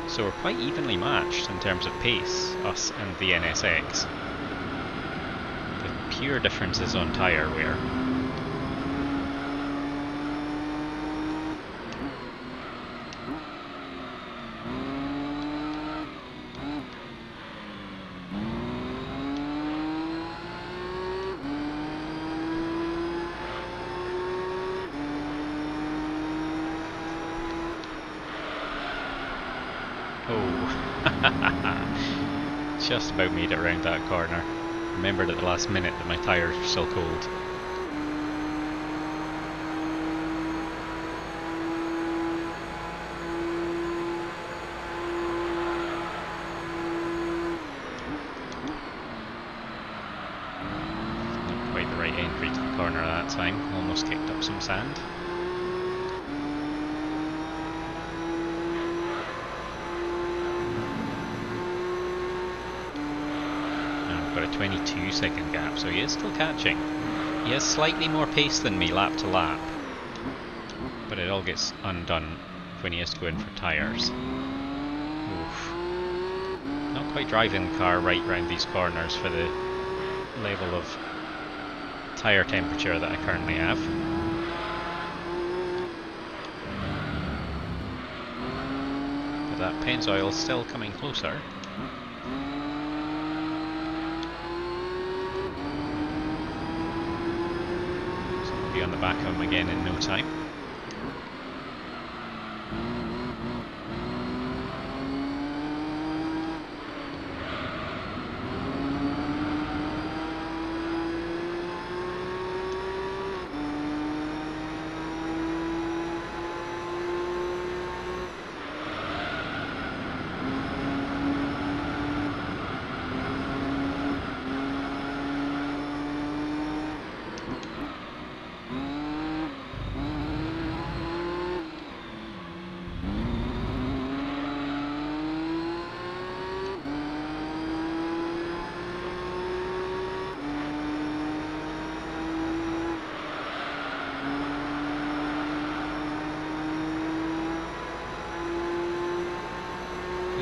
So we're quite evenly matched in terms of pace, us and the NSX. The pure difference is on tyre wear. Oh, just about made it around that corner. Remembered at the last minute that my tyres were still cold. Not quite the right entry to the corner that time, almost kicked up some sand. Got a 22-second gap, so he is still catching. He has slightly more pace than me lap to lap, but it all gets undone when he has to go in for tyres. Oof. Not quite driving the car right round these corners for the level of tyre temperature that I currently have. But that Pennzoil is still coming closer. Be on the back of him again in no time.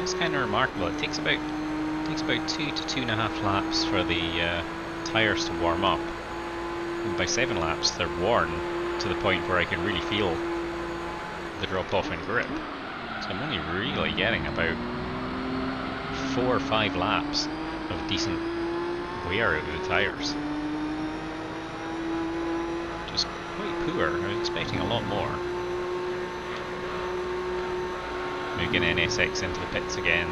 It's kind of remarkable. It takes about 2 to 2.5 laps for the tyres to warm up. And by 7 laps, they're worn to the point where I can really feel the drop off in grip. So I'm only really getting about 4 or 5 laps of decent wear out of the tyres. Just quite poor. I was expecting a lot more. Moving NSX into the pits again.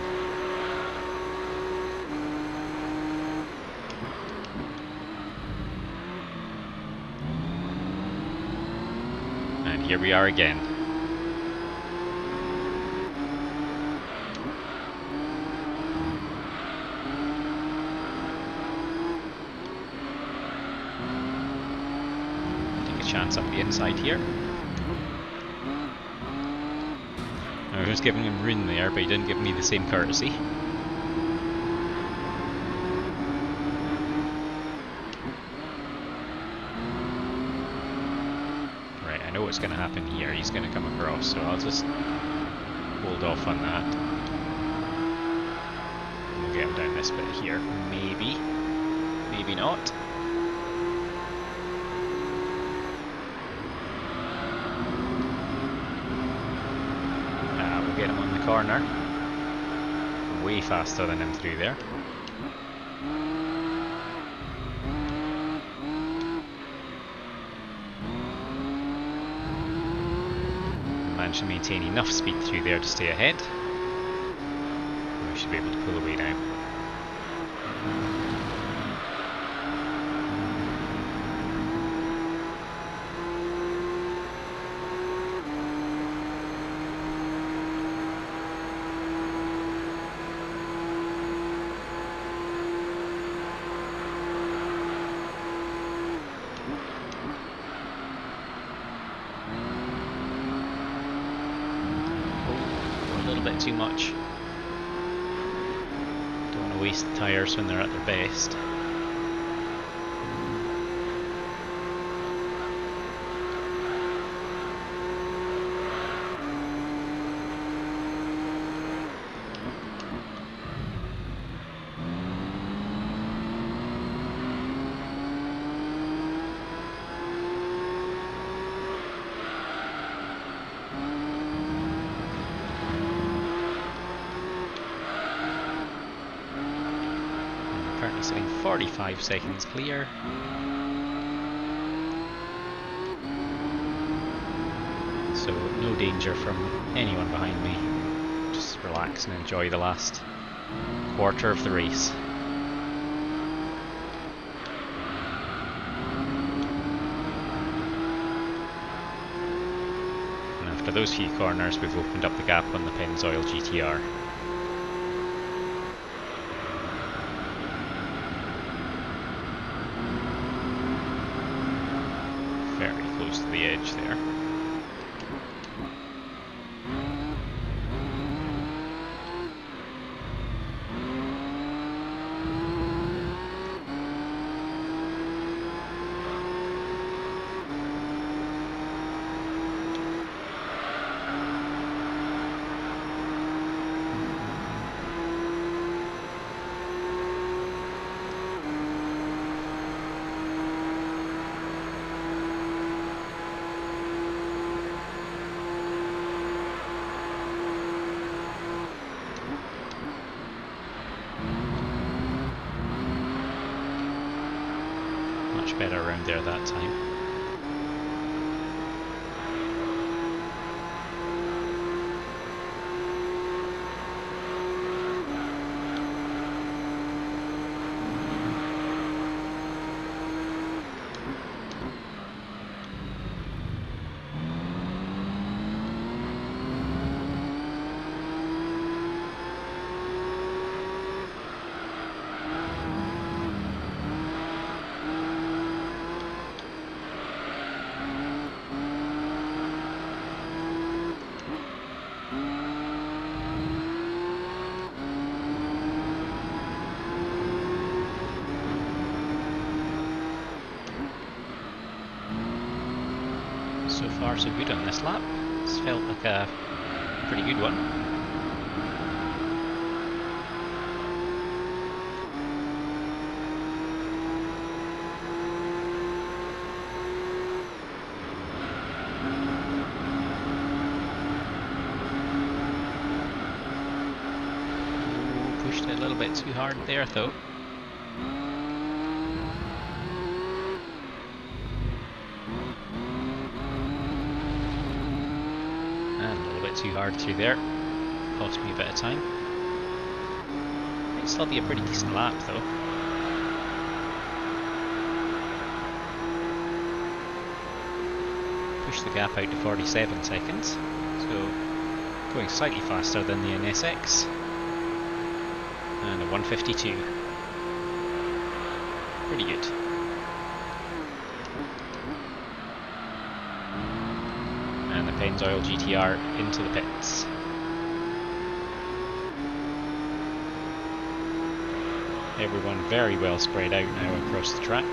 And here we are again. Take a chance up the inside here. I was giving him room there, but he didn't give me the same courtesy. what's going to happen here. He's going to come across, so I'll just hold off on that. And we'll get him down this bit here. Maybe. Maybe not. We'll get him on the corner. Way faster than him through there. Managed to maintain enough speed through there to stay ahead. We should be able to pull away now. Too much. Don't want to waste the tyres when they're at their best. Sitting 45 seconds clear. So no danger from anyone behind me. Just relax and enjoy the last quarter of the race. And after those few corners, we've opened up the gap on the Pennzoil GTR. Very close to the edge there. Much better around there that time. So far so good on this lap. It's felt like a pretty good one. Ooh, pushed it a little bit too hard there though. Too hard through there, cost me a bit of time. It'll still be a pretty decent lap though. Push the gap out to 47 seconds, so going slightly faster than the NSX. And a 152. Pretty good. And the Pennzoil GTR into the pits. Everyone very well spread out now across the track.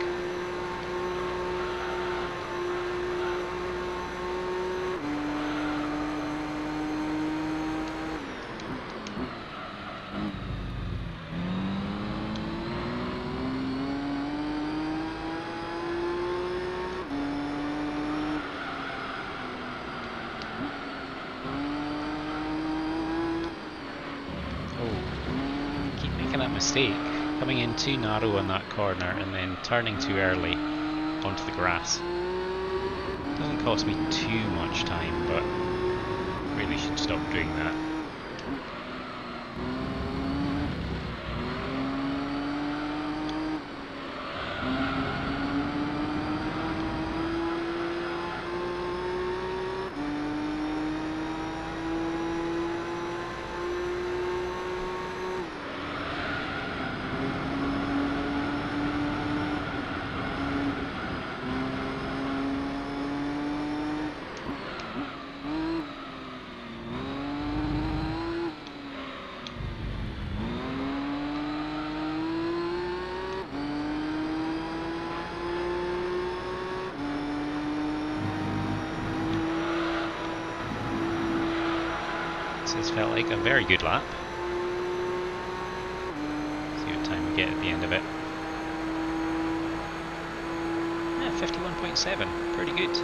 mistake, coming in too narrow on that corner and then turning too early onto the grass. Doesn't cost me too much time, but really should stop doing that. This felt like a very good lap. See what time we get at the end of it. Yeah, 51.7, pretty good.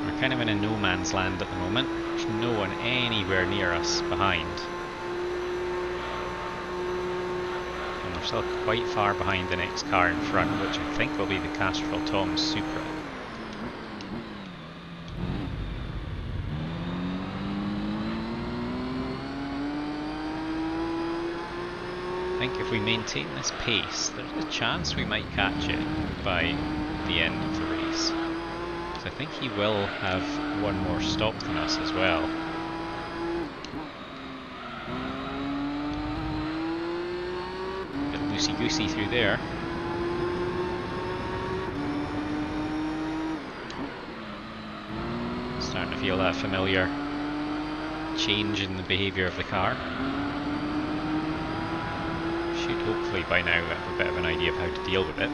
We're kind of in a no man's land at the moment. There's no one anywhere near us behind. We're still quite far behind the next car in front, which I think will be the Castrol Tom's Supra. I think if we maintain this pace, there's a chance we might catch it by the end of the race. Because I think he will have one more stop than us as well. Loosey-goosey through there. Starting to feel that familiar change in the behaviour of the car. Should hopefully by now have a bit of an idea of how to deal with it.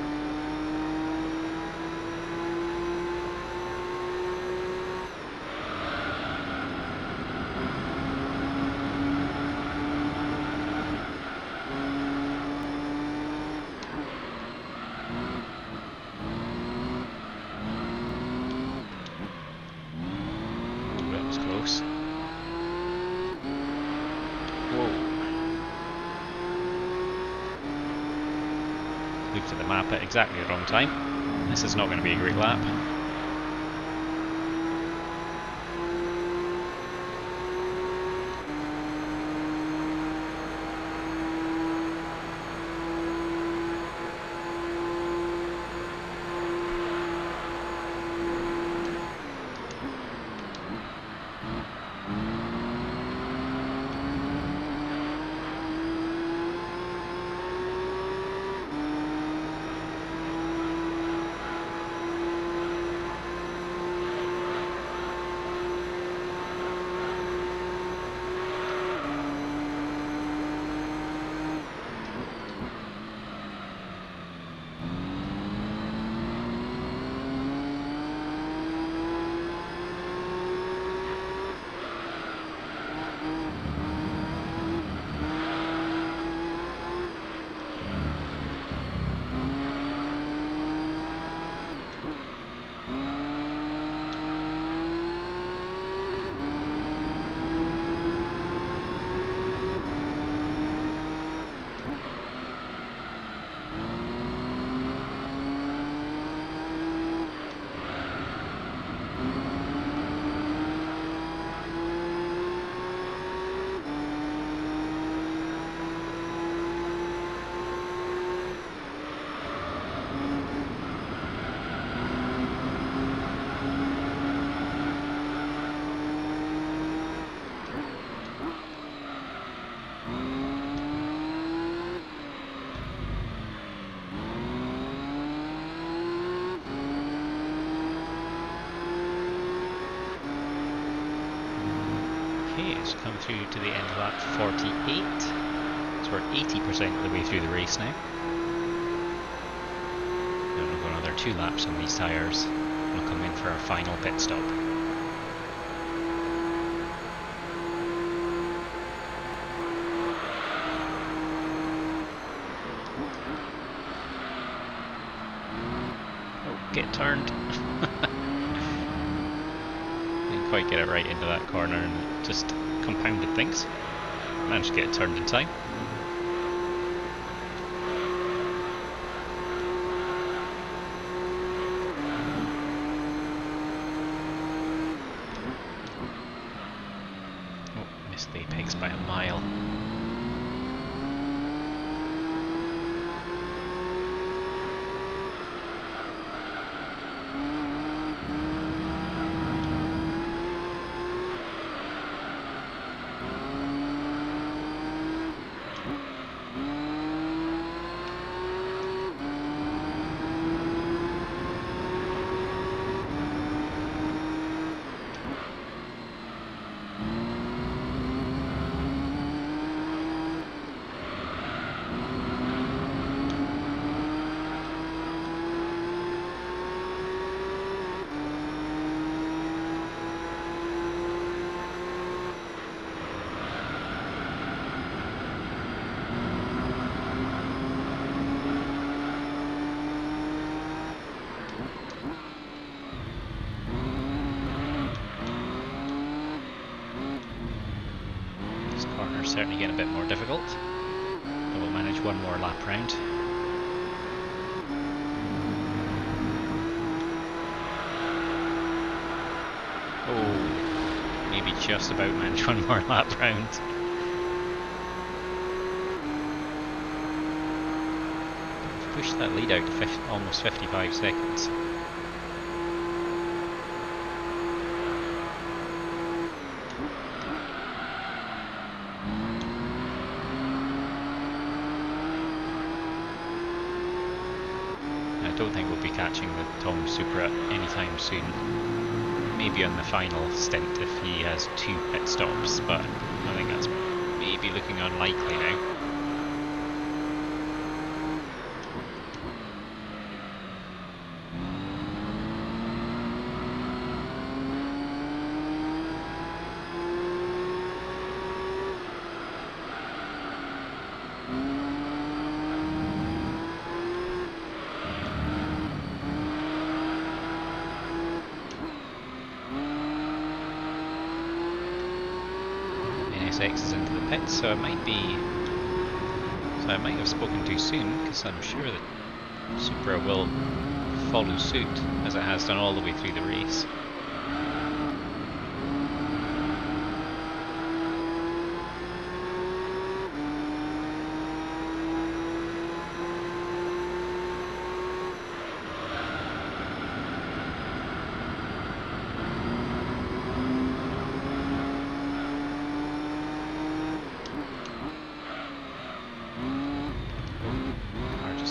Looked at the map at exactly the wrong time. This is not going to be a great lap. It's come through to the end of lap 48, so we're 80% of the way through the race now. And we've got another 2 laps on these tyres, and we'll come in for our final pit stop. get turned. Didn't quite get it right into that corner and it just compounded things. Managed to get it turned in time. Oh, missed the apex by a mile. Certainly getting a bit more difficult, but we'll manage one more lap round. Oh, maybe just about manage one more lap round. We've pushed that lead out to almost 55 seconds. I don't think we'll be catching the Tom Supra anytime soon. Maybe on the final stint if he has 2 pit stops, but I think that's maybe looking unlikely now. NSX is into the pits, so it might be. So I might have spoken too soon, because I'm sure that Supra will follow suit, as it has done all the way through the race.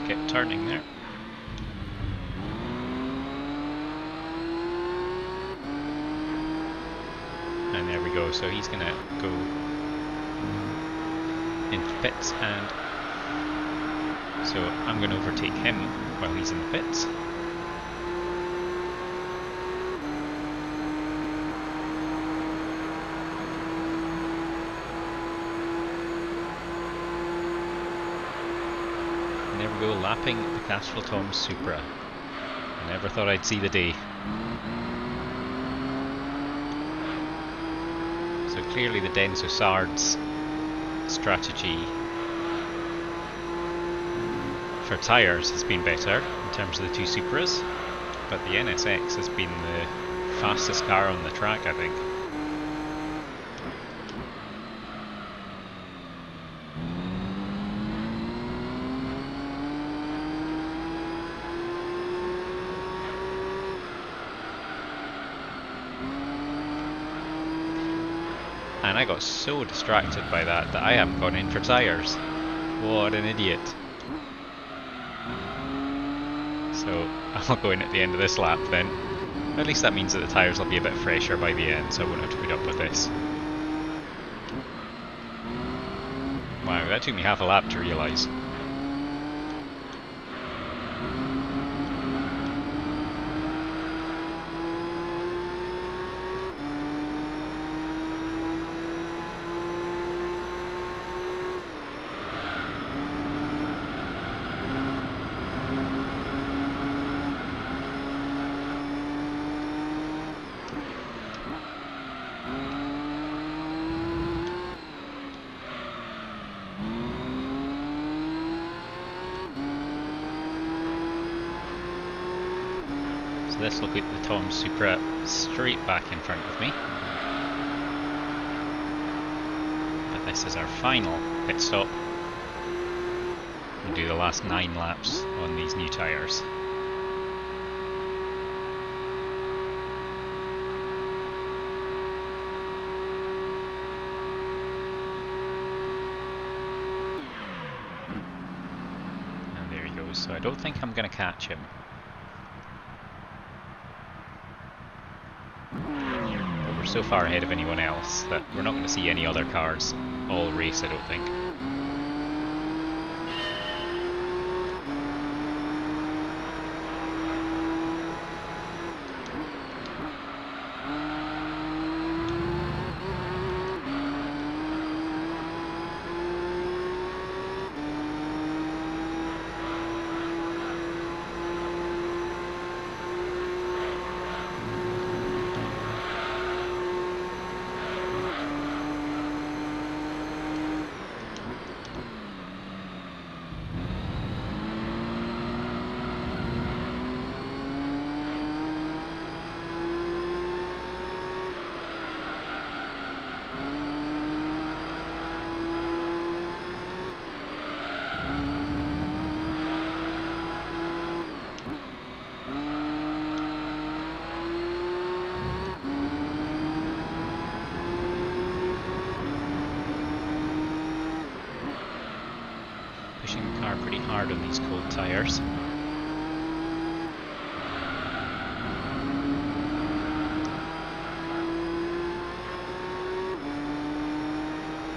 Kept turning there. And there we go, so he's gonna go into the pits, and so I'm gonna overtake him while he's in the pits. There we go, lapping the Castrol Tom Supra. I never thought I'd see the day. So clearly the Denso Sards strategy for tyres has been better in terms of the 2 Supras, but the NSX has been the fastest car on the track, I think. And I got so distracted by that I haven't gone in for tyres. What an idiot. So I'll go in at the end of this lap then. At least that means that the tyres will be a bit fresher by the end, so I won't have to put up with this. Wow, that took me half a lap to realise. So let's look at the Tom Supra straight back in front of me. But this is our final pit stop. We'll do the last 9 laps on these new tyres. And there he goes, so I don't think I'm going to catch him. But we're so far ahead of anyone else that we're not going to see any other cars all race, I don't think. Pushing the car pretty hard on these cold tyres.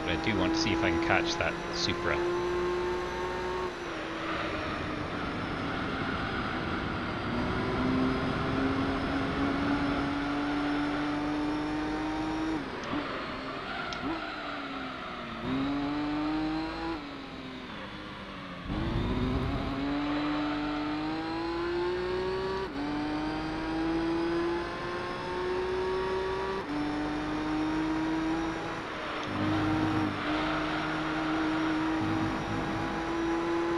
But I do want to see if I can catch that Supra.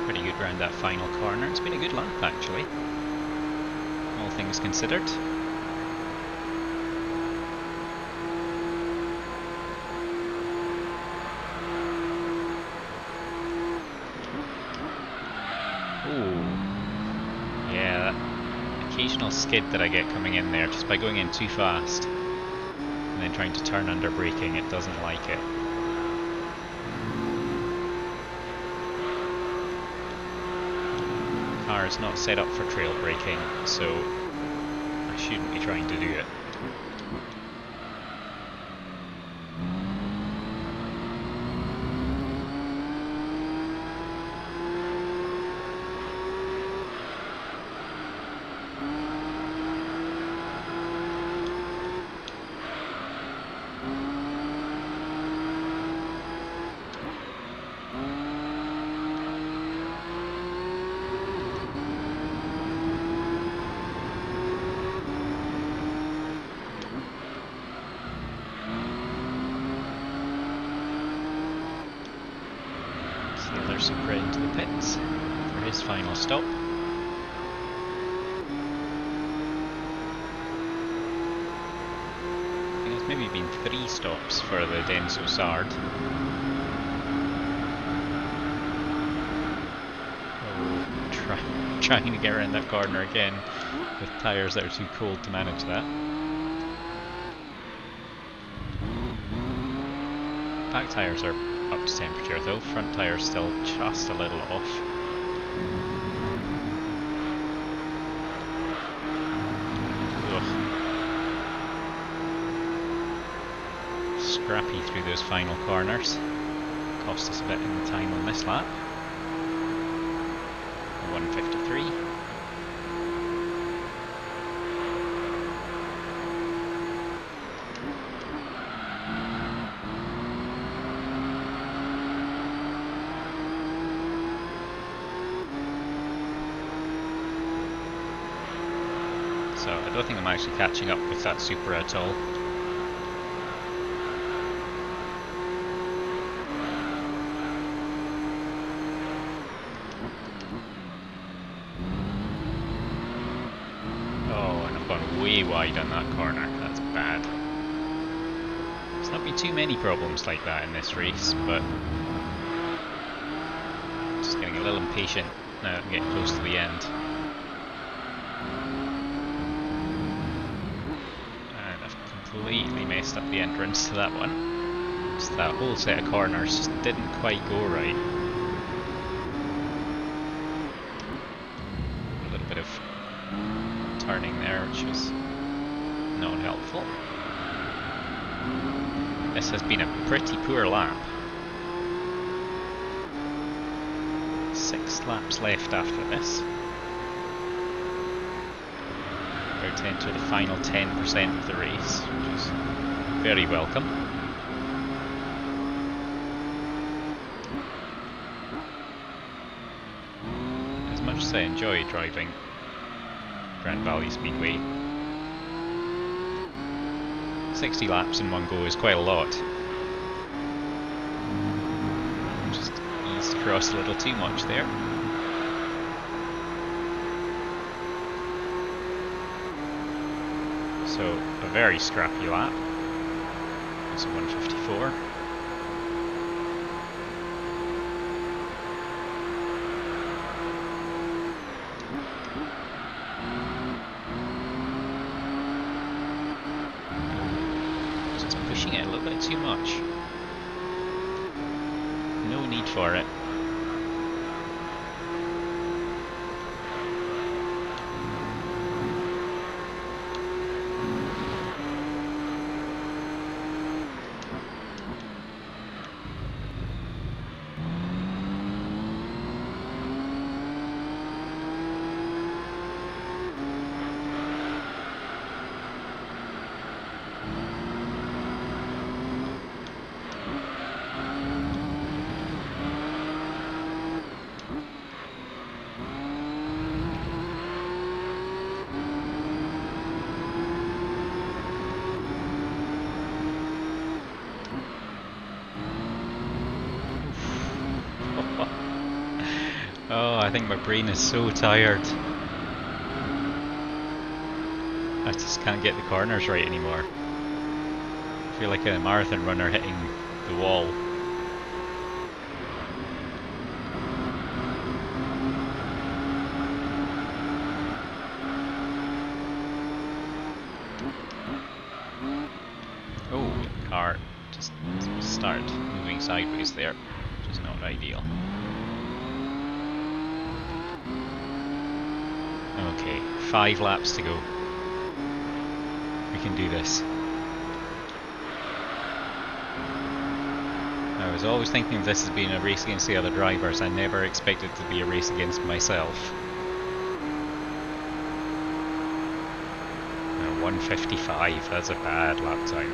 Pretty good round that final corner. It's been a good lap actually, all things considered. Ooh, yeah, that occasional skid that I get coming in there just by going in too fast and then trying to turn under braking, it doesn't like it. The car is not set up for trail braking, so I shouldn't be trying to do it. Supra into the pits for his final stop. I think it's maybe been 3 stops for the Denso Sard. Oh, trying to get around that corner again with tyres that are too cold to manage that. Back tyres are up to temperature though, front tyres still just a little off. Ugh. Scrappy through those final corners. Cost us a bit in the time on this lap. 153. So I don't think I'm actually catching up with that Supra at all. Oh, gone way wide on that corner. That's bad. There's not been too many problems like that in this race, but just getting a little impatient now that I'm getting close to the end. And I've completely messed up the entrance to that one. So that whole set of corners just didn't quite go right. A little bit of turning there, which was not helpful. This has been a pretty poor lap. 6 laps left after this. We're about to enter the final 10% of the race, which is very welcome. As much as I enjoy driving Grand Valley Speedway, 60 laps in one go is quite a lot. Just eased across a little too much there. So a very scrappy lap. It's a 154. Pushing it a little bit too much. No need for it. Oh, I think my brain is so tired. I just can't get the corners right anymore. I feel like a marathon runner hitting the wall. Oh, the car just started moving sideways there, which is not ideal. Okay, 5 laps to go. We can do this. I was always thinking of this as being a race against the other drivers. I never expected it to be a race against myself. 155, that's a bad lap time.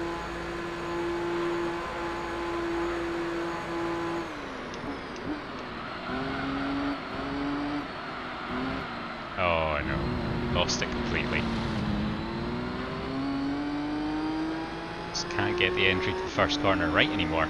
Oh no, lost it completely. Just can't get the entry to the first corner right anymore.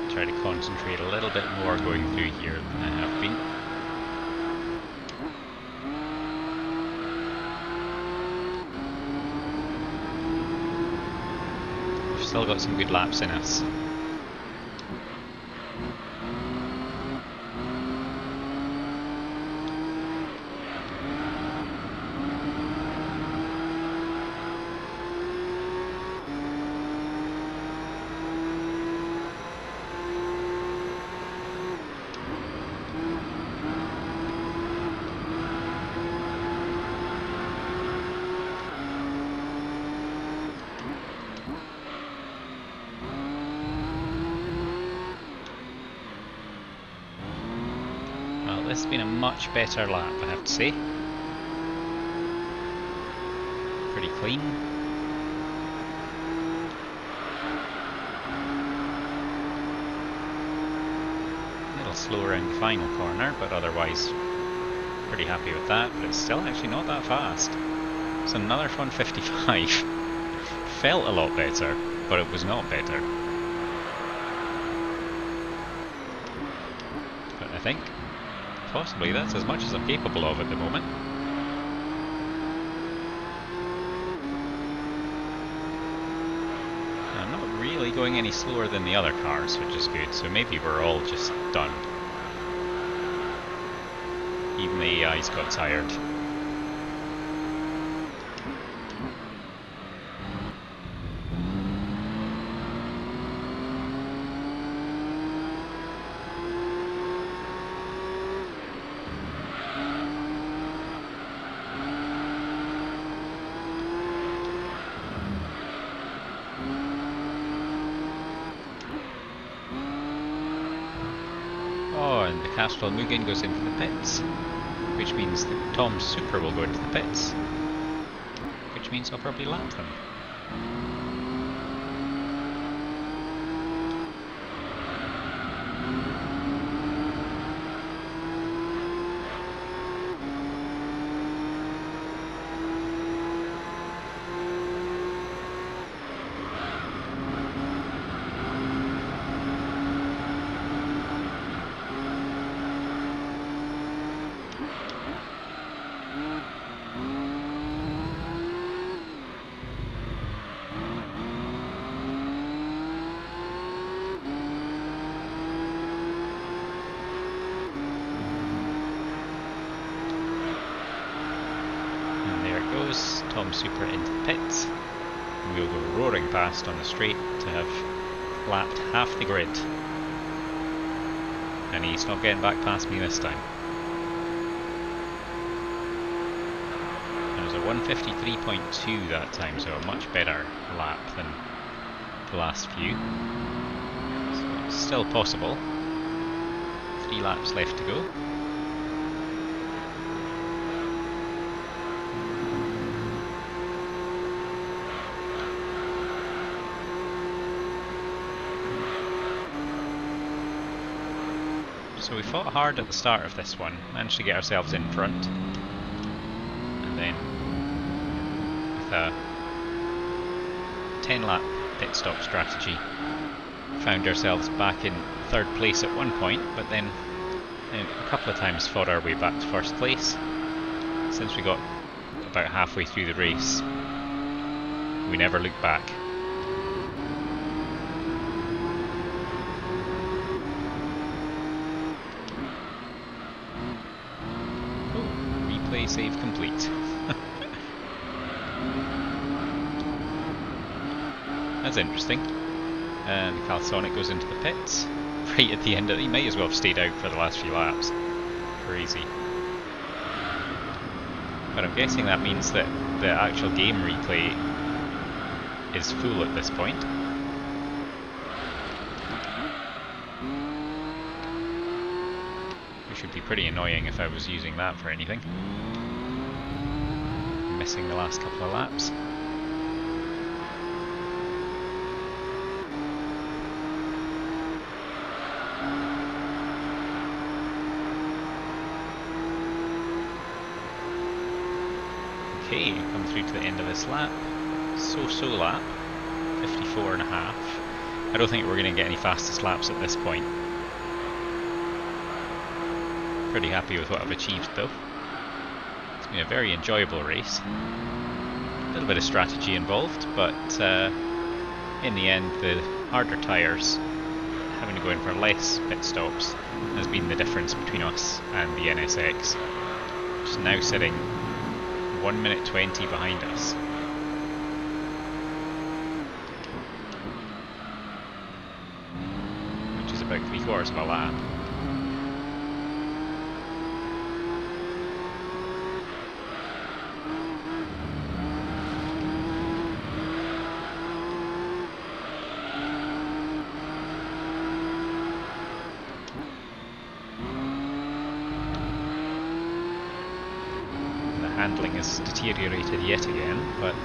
Try to concentrate a little bit more going through here than I have been. We've still got some good laps in us. This has been a much better lap, I have to say. Pretty clean. slow around the final corner, but otherwise pretty happy with that. But it's still actually not that fast. It's another 155. Felt a lot better, but it was not better. But I think possibly that's as much as I'm capable of at the moment. I'm not really going any slower than the other cars, which is good, so maybe we're all just done. Even the AI's got tired. Castrol Mugen goes into the pits, which means that Tom's Super will go into the pits, which means I'll probably lap them. Tom Super into the pits, and we'll go roaring past on the straight to have lapped half the grid. And he's not getting back past me this time. It was a 153.2 that time, so a much better lap than the last few. So it's still possible. 3 laps left to go. So we fought hard at the start of this one, managed to get ourselves in front, and then with a 10-lap pit stop strategy found ourselves back in 3rd place at one point, but then a couple of times fought our way back to 1st place. Since we got about halfway through the race, we never looked back. Save complete. That's interesting. And Calsonic goes into the pits right at the end of it. He might as well have stayed out for the last few laps. Crazy. But I'm guessing that means that the actual game replay is full at this point. Which would be pretty annoying if I was using that for anything. Missing the last couple of laps. Okay, come through to the end of this lap. So lap. 54.5. I don't think we're going to get any fastest laps at this point. Pretty happy with what I've achieved though. It's been a very enjoyable race. A little bit of strategy involved, but in the end the harder tyres, having to go in for less pit stops, has been the difference between us and the NSX, which is now sitting 1 minute 20 behind us. Which is about 3/4 of a lap. Handling has deteriorated yet again, but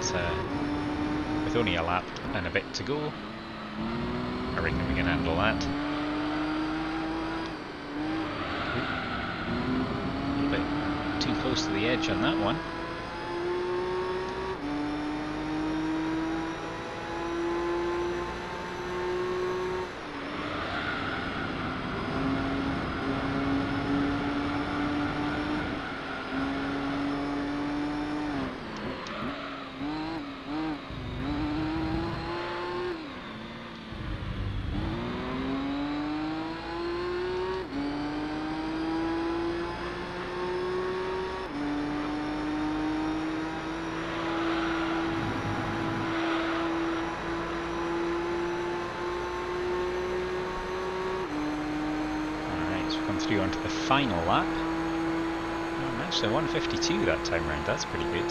with only a lap and a bit to go, I reckon we can handle that. close to the edge on that one. Come through onto the final lap. Oh, actually 152 that time round, that's pretty good.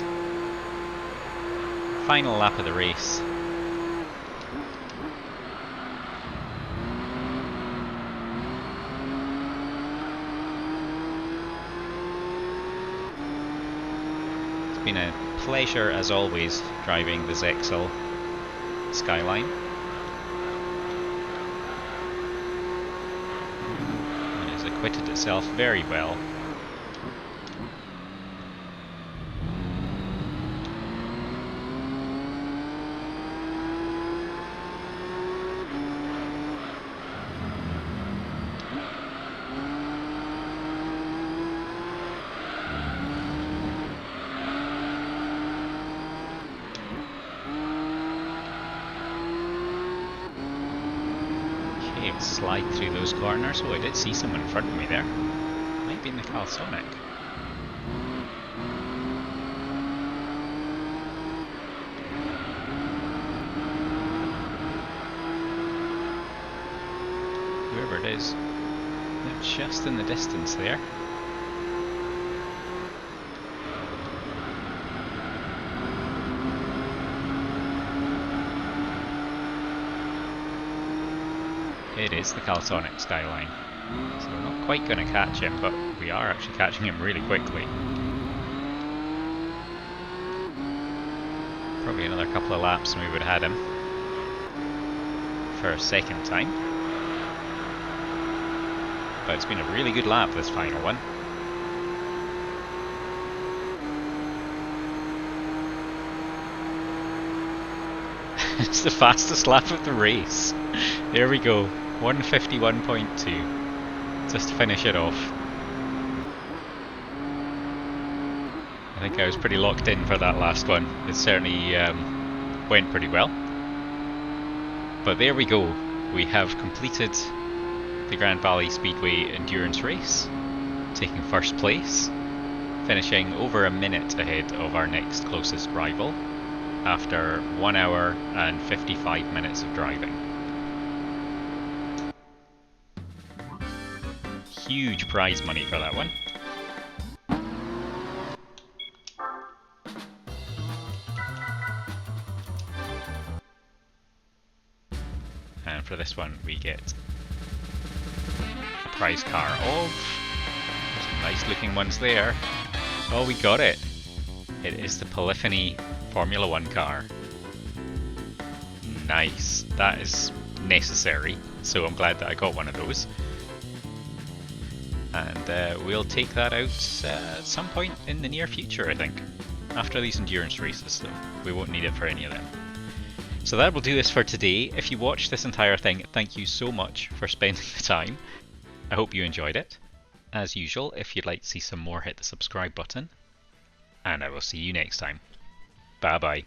Final lap of the race. It's been a pleasure as always driving the ZEXEL Skyline. Acquitted itself very well. Okay, slide through those corners. Oh, I did see someone in front of me there. Might be in the Calsonic. Whoever it is, they're just in the distance there. It is the Calsonic Skyline. So we're not quite going to catch him, but we are actually catching him really quickly. Probably another couple of laps and we would have had him for a second time. But it's been a really good lap, this final one. It's the fastest lap of the race. There we go, 151.2. Just to finish it off. I think I was pretty locked in for that last one. It certainly went pretty well. But there we go. We have completed the Grand Valley Speedway endurance race, taking first place, finishing over a minute ahead of our next closest rival after 1 hour and 55 minutes of driving. Huge prize money for that one. And for this one we get a prize car of some nice looking ones there. Oh, we got it! It is the Polyphony Formula 1 car. Nice. That is necessary, so I'm glad that I got one of those. And we'll take that out at some point in the near future, I think. After these endurance races, so we won't need it for any of them. So that will do this for today. If you watched this entire thing, thank you so much for spending the time. I hope you enjoyed it. As usual, if you'd like to see some more, hit the subscribe button. And I will see you next time. Bye bye.